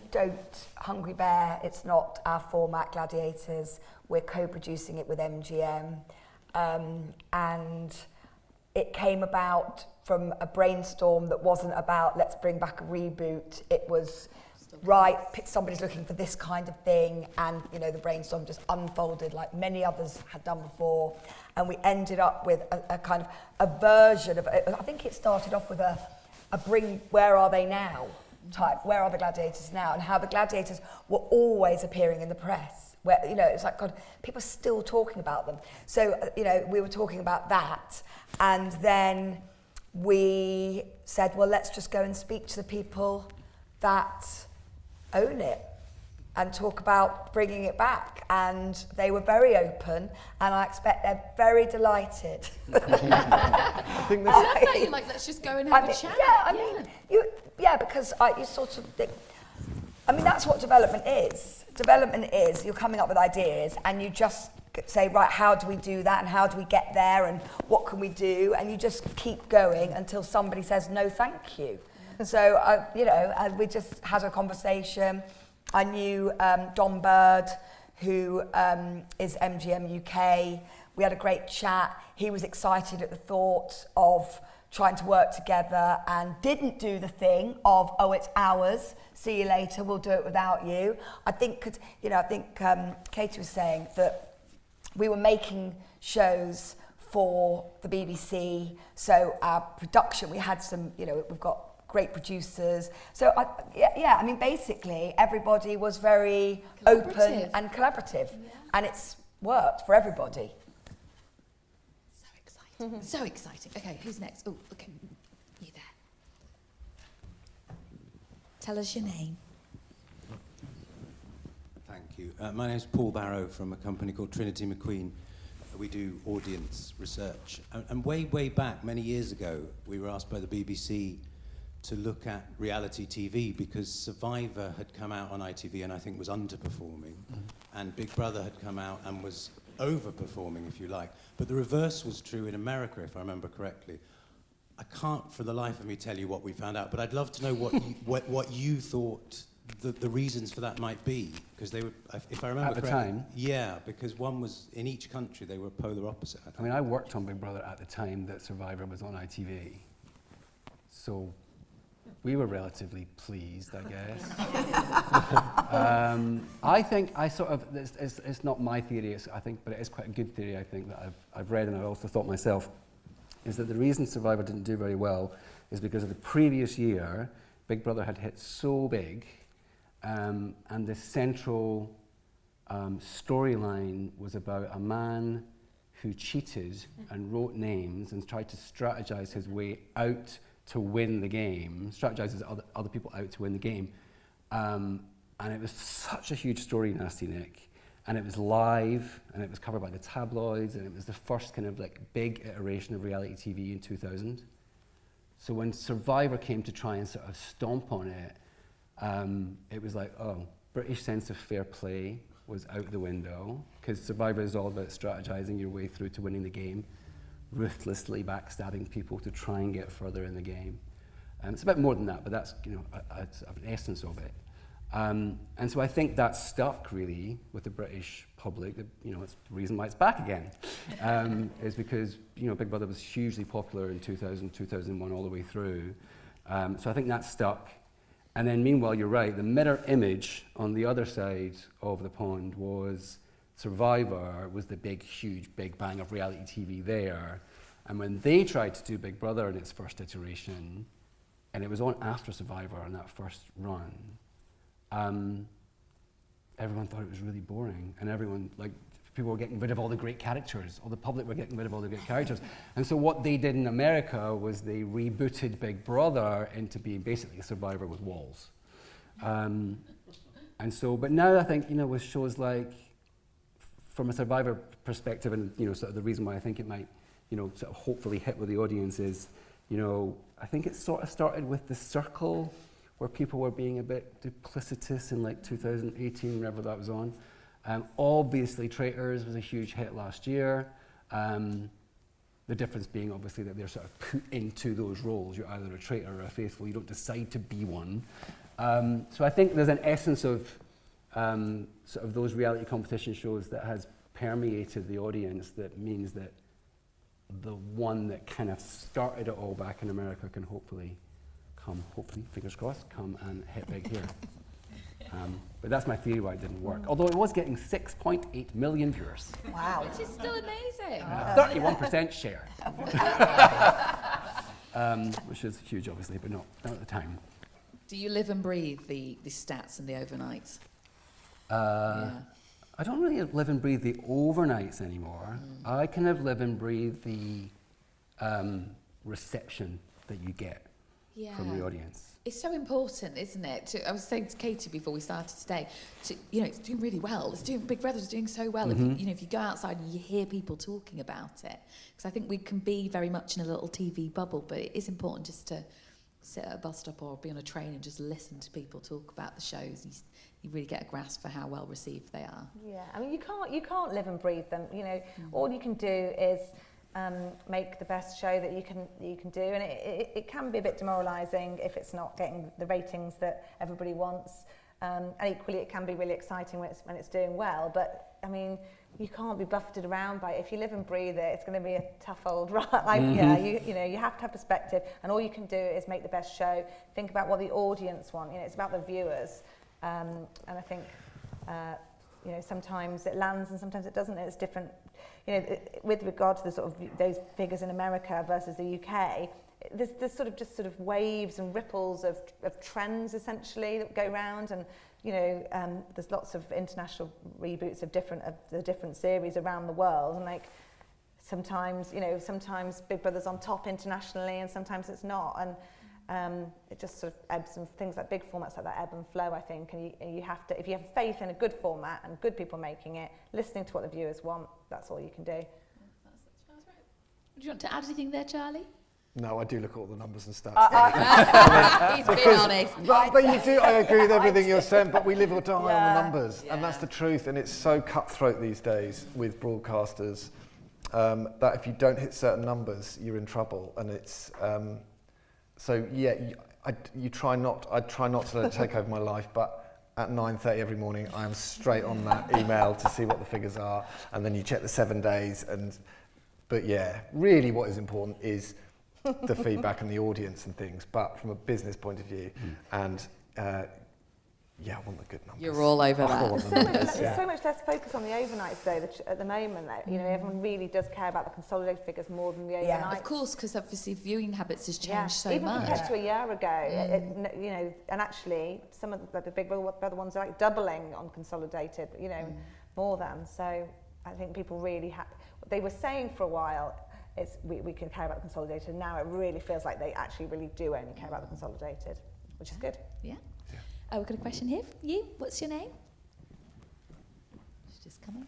don't, Hungry Bear, it's not our format, Gladiators. We're co-producing it with MGM. And it came about from a brainstorm that wasn't about let's bring back a reboot. It was somebody's looking for this kind of thing, and you know the brainstorm just unfolded like many others had done before, and we ended up with a kind of a version of it. I think it started off with a bring Where Are They Now type. Where are the gladiators now? And how the gladiators were always appearing in the press. Where, you know, it's like, God, people are still talking about them. So, you know, we were talking about that, and then we said, well, let's just go and speak to the people that own it and talk about bringing it back. And they were very open, and I expect they're very delighted. I think I love that. You're like, let's just go and have a chat. Yeah, I mean, because you sort of think, I mean, that's what development is. Development is you're coming up with ideas and you just say, right, how do we do that and how do we get there and what can we do? And you just keep going until somebody says, no, thank you. So, we just had a conversation. I knew Don Bird, who is MGM UK. We had a great chat. He was excited at the thought of trying to work together and didn't do the thing of, oh, it's ours, see you later, we'll do it without you. I think Katie was saying that we were making shows for the BBC, so our production, we had some, we've got great producers. So, basically, everybody was very open and collaborative, and it's worked for everybody. So exciting. Okay, who's next? Oh, okay, you there. Tell us your name. Thank you. My name's Paul Barrow from a company called Trinity McQueen. We do audience research. And way, way back, many years ago, we were asked by the BBC to look at reality TV because Survivor had come out on ITV and I think was underperforming. And Big Brother had come out and was overperforming, if you like. But the reverse was true in America, if I remember correctly. I can't for the life of me tell you what we found out, but I'd love to know what you thought the reasons for that might be, because they were, if I remember correctly. At the time? Yeah, because one was, in each country, they were polar opposite. I mean, I worked on Big Brother at the time that Survivor was on ITV. So we were relatively pleased, I guess. I think it's not my theory, but it is quite a good theory, I think, that I've read and I've also thought myself, is that the reason Survivor didn't do very well is because of the previous year, Big Brother had hit so big, and the central storyline was about a man who cheated and wrote names and tried to strategize his way out to win the game, strategizes other people out to win the game. And it was such a huge story, Nasty Nick. And it was live, and it was covered by the tabloids, and it was the first kind of like big iteration of reality TV in 2000. So when Survivor came to try and sort of stomp on it, it was like, oh, British sense of fair play was out the window, because Survivor is all about strategizing your way through to winning the game, ruthlessly backstabbing people to try and get further in the game. It's a bit more than that, but that's an essence of it. And so I think that stuck really with the British public. It's the reason why it's back again, is because Big Brother was hugely popular in 2000, 2001, all the way through. So I think that stuck. And then meanwhile, you're right, the mirror image on the other side of the pond was Survivor was the big, huge, big bang of reality TV there. And when they tried to do Big Brother in its first iteration, and it was on after Survivor in that first run, everyone thought it was really boring, and people were getting rid of all the great characters, or the public were getting rid of all the great characters. And so what they did in America was they rebooted Big Brother into being basically a Survivor with walls. But now I think, with shows like, from a Survivor perspective, and sort of the reason why I think it might, sort of hopefully hit with the audience is, I think it sort of started with The Circle, where people were being a bit duplicitous in like 2018, whenever that was on. Obviously, Traitors was a huge hit last year. The difference being obviously that they're sort of put into those roles. You're either a traitor or a faithful. You don't decide to be one. So I think there's an essence of sort of those reality competition shows that has permeated the audience that means that the one that kind of started it all back in America can hopefully, fingers crossed, come and hit big here. But that's my theory why it didn't work. Although it was getting 6.8 million viewers. Wow. Which is still amazing. 31% share. Which is huge, obviously, but not at the time. Do you live and breathe the stats and the overnights? I don't really live and breathe the overnights anymore. I kind of live and breathe the reception that you get from the audience. It's so important, isn't it? I was saying to Katie before we started today, it's doing really well. Big Brother's doing so well. Mm-hmm. If you go outside and you hear people talking about it, because I think we can be very much in a little TV bubble, but it is important just to sit at a bus stop or be on a train and just listen to people talk about the shows. You really get a grasp for how well received they are. Yeah, I mean, you can't live and breathe them. All you can do is make the best show that you can do, and it can be a bit demoralising if it's not getting the ratings that everybody wants. And equally, it can be really exciting when it's doing well. But I mean, you can't be buffeted around by it. If you live and breathe it, it's going to be a tough old ride. Like, yeah, you know, you have to have perspective, and all you can do is make the best show. Think about what the audience want. You know, it's about the viewers, and I think you know, sometimes it lands and sometimes it doesn't. It's different. You know, with regard to the sort of those figures in America versus the UK, there's sort of waves and ripples of trends essentially that go round, and you know, there's lots of international reboots of the different series around the world, and like sometimes, you know, sometimes Big Brother's on top internationally and sometimes it's not, and it just sort of ebbs, and things like big formats like that ebb and flow, I think, and you have to, if you have faith in a good format and good people making it, listening to what the viewers want, that's all you can do. Do you want to add anything there, Charlie? No, I do look at all the numbers and stats. He's being honest. But you do, I agree with everything you're saying, but we live or die on the numbers, and that's the truth, and it's so cutthroat these days with broadcasters that if you don't hit certain numbers, you're in trouble, and it's... so yeah, I try not to let it take over my life, but at 9:30 every morning, I am straight on that email to see what the figures are, and then you check the 7 days, but yeah, really what is important is the feedback and the audience and things, but from a business point of view, and yeah, I want the good numbers. You're all over that. There's so much less focus on the overnights though at the moment. That, you know, everyone really does care about the consolidated figures more than the overnights. Yeah, of course, because obviously viewing habits has changed so even much. Even compared to a year ago, you know, and actually some of the Big Brother ones are like doubling on consolidated, you know, more than. So I think people really have. They were saying for a while, we can care about the consolidated. Now it really feels like they actually really do only care about the consolidated, which is good. Yeah. Oh, we've got a question here for you. What's your name? She's just coming.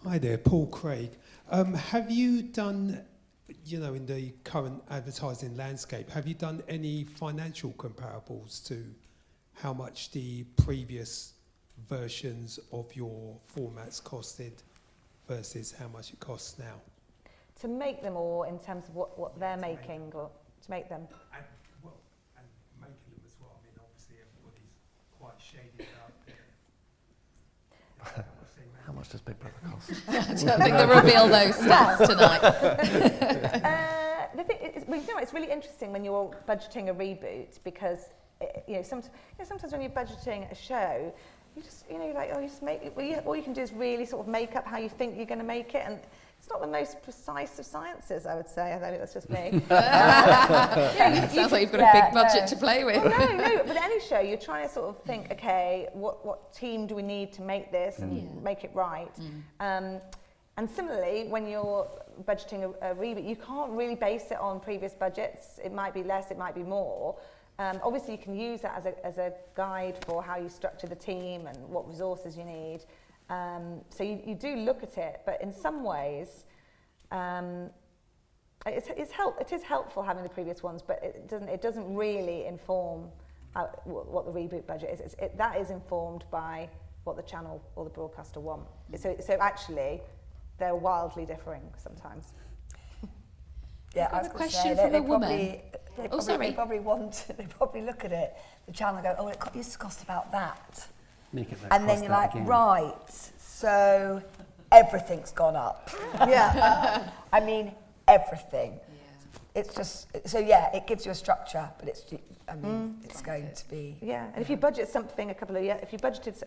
Hi there, Paul Craig. Have you done, you know, in the current advertising landscape, have you done any financial comparables to how much the previous versions of your formats costed versus how much it costs now? To make them, or in terms of what they're making, or to make them? And making them as well. I mean, obviously everybody's quite shady out there. How much does Big Brother cost? I don't think they'll reveal those stats tonight. The thing is, well, you know, it's really interesting when you're budgeting a reboot, because you know, sometimes when you're budgeting a show, you just, you know, you're like, oh, you just make it. Well, all you can do is really sort of make up how you think you're going to make it, and it's not the most precise of sciences, I would say. I think that's just me. Sounds like you've got a big budget to play with. Well, no, but any show, you're trying to sort of think, okay, what team do we need to make this and make it right? And similarly, when you're budgeting a reboot, you can't really base it on previous budgets. It might be less, it might be more. Obviously, you can use that as a guide for how you structure the team and what resources you need. So you do look at it, but in some ways, it is helpful having the previous ones, but it doesn't really inform what the reboot budget is. That is informed by what the channel or the broadcaster want. So actually, they're wildly differing sometimes. Yeah, I have a question from a woman. They probably look at it, the channel, and go, oh, it used to cost about that. Make it and then you're like, right, so everything's gone up. Yeah. I mean, everything. Yeah. It's just, so yeah, it gives you a structure, but it's, I mean, it's going to be... Yeah, and if you budget something a couple of years, if you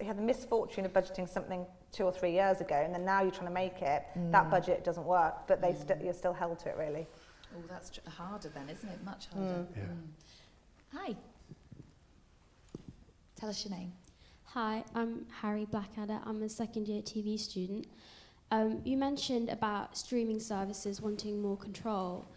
had the misfortune of budgeting something 2 or 3 years ago, and then now you're trying to make it, that budget doesn't work, but you're still held to it, really. Oh, that's harder then, isn't it? Much harder. Hi. Tell us your name. Hi, I'm Harry Blackadder. I'm a second-year TV student. You mentioned about streaming services wanting more control.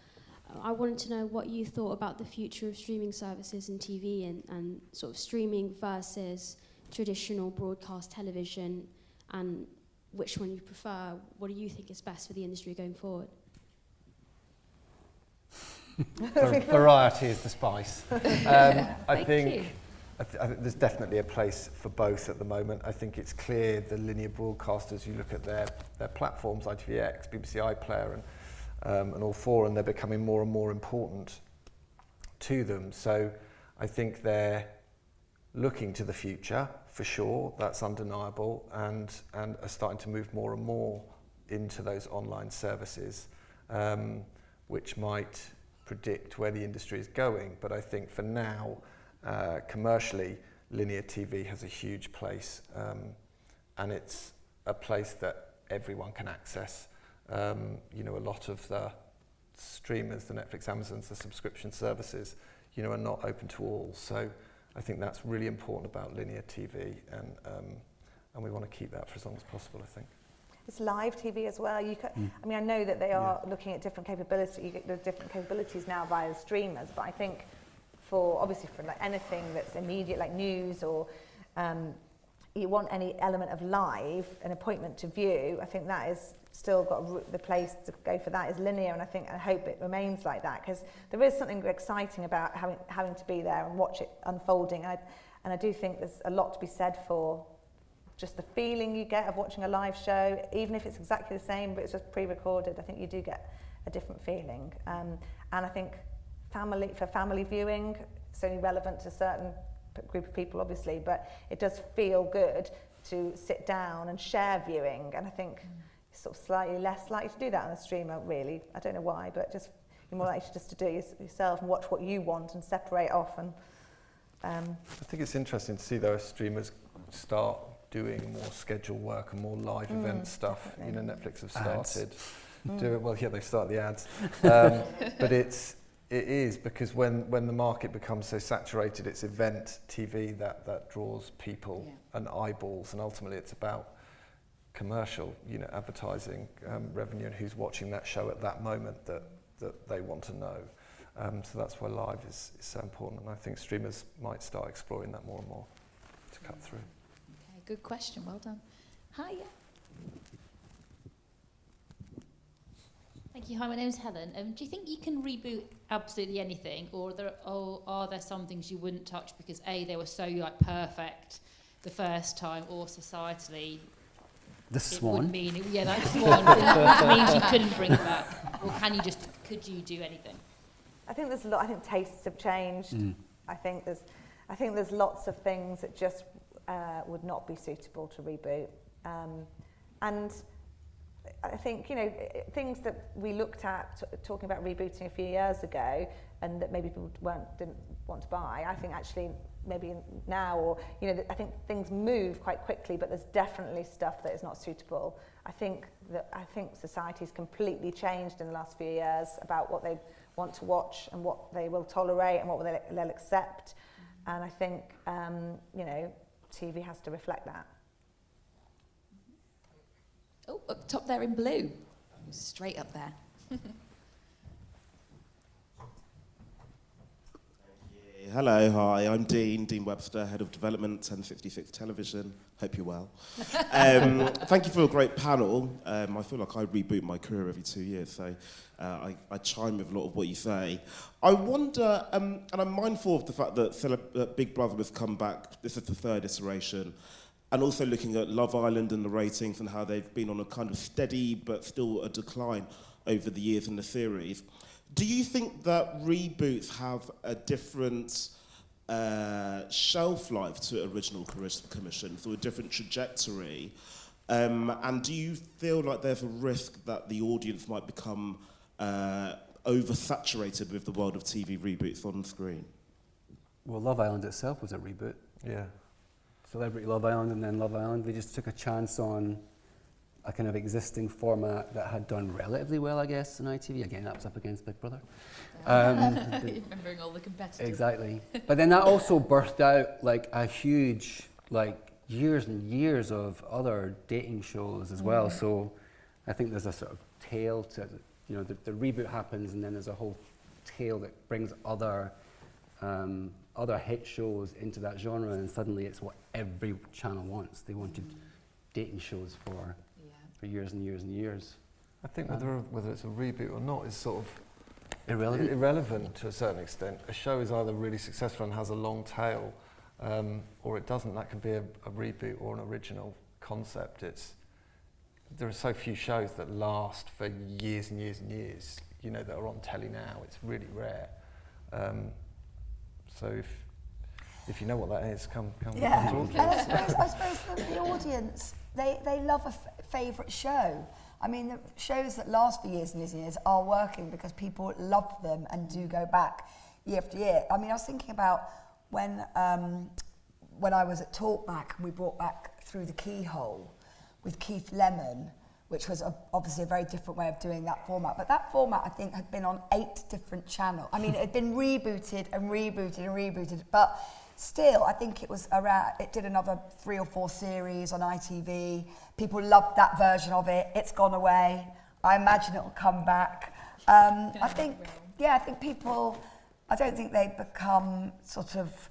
I wanted to know what you thought about the future of streaming services in TV and sort of streaming versus traditional broadcast television, and which one you prefer. What do you think is best for the industry going forward? Variety is the spice. I think I think there's definitely a place for both at the moment. I think it's clear the linear broadcasters, you look at their platforms, ITVX, BBC iPlayer and all four, and they're becoming more and more important to them. So I think they're looking to the future, for sure, that's undeniable, and are starting to move more and more into those online services, which might predict where the industry is going. But I think for now, commercially, linear TV has a huge place, and it's a place that everyone can access. You know, a lot of the streamers, the Netflix, Amazons, the subscription services, you know, are not open to all. So I think that's really important about linear TV, and we want to keep that for as long as possible, I think. It's live TV as well. You can, I mean, I know that they are looking at different capabilities. You get the different capabilities now via the streamers, but I think obviously for like anything that's immediate, like news, or you want any element of live, an appointment to view, I think that is still got the place to go for that is linear, and I hope it remains like that, because there is something exciting about having to be there and watch it unfolding. And I do think there's a lot to be said for just the feeling you get of watching a live show, even if it's exactly the same, but it's just pre-recorded. I think you do get a different feeling. And I think for family viewing, it's only relevant to a certain group of people, obviously, but it does feel good to sit down and share viewing. And I think you're sort of slightly less likely to do that on a streamer, really. I don't know why, but just you're more likely just to do it yourself and watch what you want and separate off. And I think it's interesting to see those streamers start doing more scheduled work and more live event stuff. Definitely. You know, Netflix have started doing, well, yeah, they've started the ads. But it is because when the market becomes so saturated, it's event TV that draws people and eyeballs, and ultimately it's about commercial, you know, advertising revenue, and who's watching that show at that moment that they want to know. So that's why live is so important, and I think streamers might start exploring that more and more to cut through. Good question, well done. Hi, Thank you. Hi, my name's Helen. Do you think you can reboot absolutely anything, or are there some things you wouldn't touch because A, they were so like perfect the first time, or societally The Swan. That Swan, which means you couldn't bring it back, or could you do anything? I think there's a lot. I think tastes have changed. I think there's lots of things that just would not be suitable to reboot, and I think, you know, things that we looked at talking about rebooting a few years ago, and that maybe people didn't want to buy. I think actually maybe now, or you know, I think things move quite quickly, but there's definitely stuff that is not suitable. I think society's completely changed in the last few years about what they want to watch and what they will tolerate and what they'll accept, and I think you know, TV has to reflect that. Oh, up top there in blue. Straight up there. Hello, hi, I'm Dean Webster, Head of Development, 1056 Television. Hope you're well. Thank you for a great panel. I feel like I reboot my career every 2 years, so I chime with a lot of what you say. I wonder, and I'm mindful of the fact that Big Brother has come back, this is the third iteration, and also looking at Love Island and the ratings and how they've been on a kind of steady but still a decline over the years in the series. Do you think that reboots have a different shelf life to original commissions, or a different trajectory? And do you feel like there's a risk that the audience might become oversaturated with the world of TV reboots on screen? Well, Love Island itself was a reboot. Yeah. Celebrity Love Island and then Love Island, they just took a chance on a kind of existing format that had done relatively well, I guess, in ITV. Again, that was up against Big Brother. Remembering all the competitors. Exactly. But then that also birthed out like a huge, like years and years of other dating shows as well. So I think there's a sort of tail to, you know, the reboot happens and then there's a whole tail that brings other hit shows into that genre, and suddenly it's what every channel wants. They wanted dating shows for years and years and years. I think whether it's a reboot or not is sort of irrelevant to a certain extent. A show is either really successful and has a long tail, or it doesn't. That can be a reboot or an original concept. There are so few shows that last for years and years and years, you know, that are on telly now. It's really rare. So if you know what that is, come talk to us. I suppose the audience, they love a favourite show. I mean, the shows that last for years and years and years are working because people love them and do go back year after year. I mean, I was thinking about when I was at Talkback and we brought back Through the Keyhole with Keith Lemon, which was obviously a very different way of doing that format. But that format, I think, had been on 8 different channels. I mean, it had been rebooted and rebooted and rebooted, but still, I think it did another 3 or 4 series on ITV. People loved that version of it. It's gone away. I imagine it'll come back. I think people, I don't think they become sort of,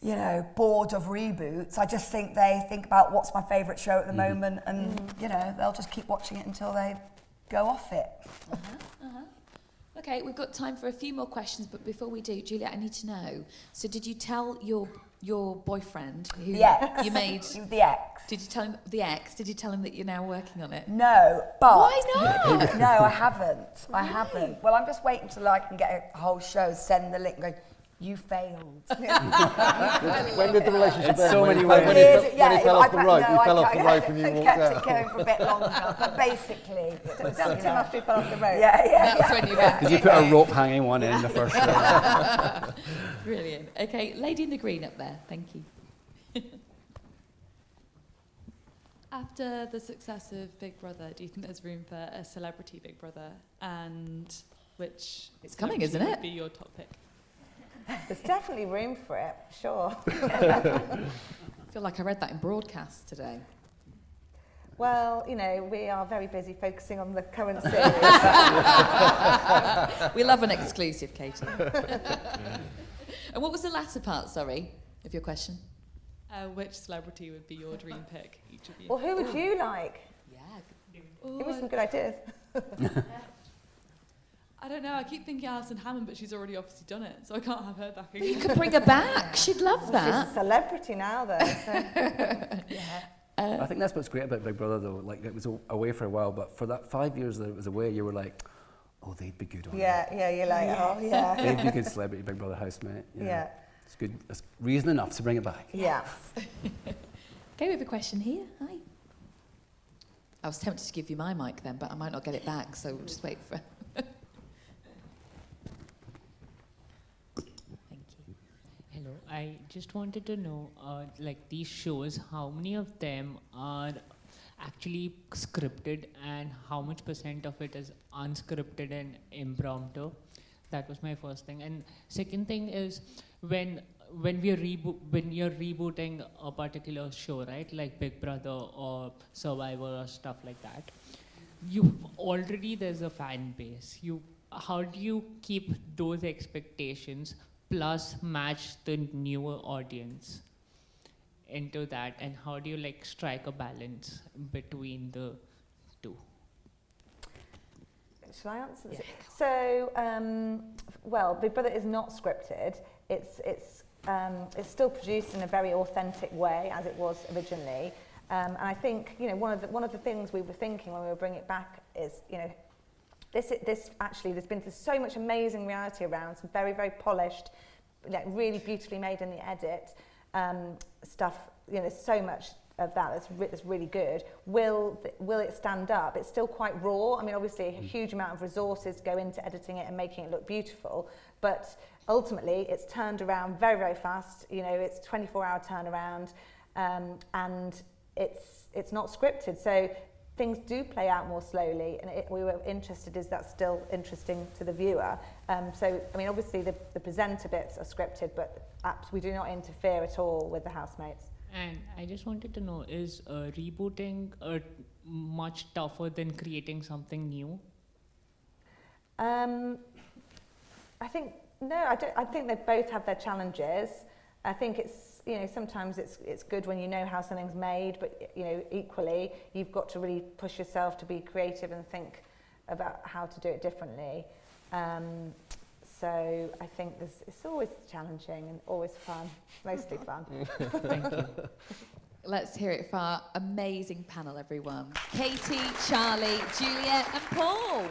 you know, bored of reboots. I just think they think about what's my favourite show at the moment, and you know, they'll just keep watching it until they go off it. Okay, we've got time for a few more questions, but before we do, Julia, I need to know. So, did you tell your boyfriend who you made the ex? Did you tell him the ex? Did you tell him that you're now working on it? No, but why not? No, I haven't. I haven't. Well, I'm just waiting till I can get a whole show, send the link, and go, you failed. When did the relationship end? So many when ways. he fell off the rope, you fell off the rope and you walked out. Kept it going for a bit longer, but basically, Don't tell after you fell off the rope. That's when you went. Did you put a rope hanging one end the first time? Brilliant. Okay, lady in the green up there. Thank you. After the success of Big Brother, do you think there's room for a celebrity Big Brother? And which it's coming, isn't it? Would be your top pick? There's definitely room for it, sure. I feel like I read that in broadcast today. Well, you know, we are very busy focusing on the current series. We love an exclusive, Katie. And what was the latter part, sorry, of your question? Which celebrity would be your dream pick, each of you? Well, who would you like? Yeah. Give me some good ideas. I don't know, I keep thinking Alison Hammond, but she's already obviously done it, so I can't have her back But again. you could bring her back. She'd love that. She's a celebrity now, though. So. I think that's what's great about Big Brother, though. Like, it was away for a while, but for that 5 years that it was away, you were like, oh, they'd be good on it. Yeah, you're like, oh, yeah. They'd be good celebrity Big Brother housemate. Yeah. It's good. It's reason enough to bring it back. Yeah. Okay, we have a question here. Hi. I was tempted to give you my mic then, but I might not get it back, so we'll just wait for... Hello, I just wanted to know, like these shows, how many of them are actually scripted and how much % of it is unscripted and impromptu? That was my first thing. And second thing is, when you're rebooting a particular show, right, like Big Brother or Survivor or stuff like that, there's a fan base. How do you keep those expectations plus match the newer audience into that, and how do you like strike a balance between the two? Shall I answer this? So, well, Big Brother is not scripted. It's still produced in a very authentic way, as it was originally. And I think, you know, one of the things we were thinking when we were bringing it back is, you know, this actually, there's been so much amazing reality around, some very, very polished, like really beautifully made in the edit stuff. You know, there's so much of that that's really good. Will it stand up? It's still quite raw. I mean, obviously, a huge amount of resources go into editing it and making it look beautiful, but ultimately, it's turned around very, very fast. You know, it's 24-hour turnaround, and it's not scripted. So things do play out more slowly, and we were interested, is that still interesting to the viewer? So, I mean, obviously the presenter bits are scripted, but we do not interfere at all with the housemates. And I just wanted to know, is rebooting much tougher than creating something new? I think, no, I think they both have their challenges. I think it's, you know, sometimes it's good when you know how something's made, but, you know, equally, you've got to really push yourself to be creative and think about how to do it differently. So I think it's always challenging and always fun, mostly fun. Thank you. Let's hear it for our amazing panel, everyone. Katie, Charlie, Juliet and Paul.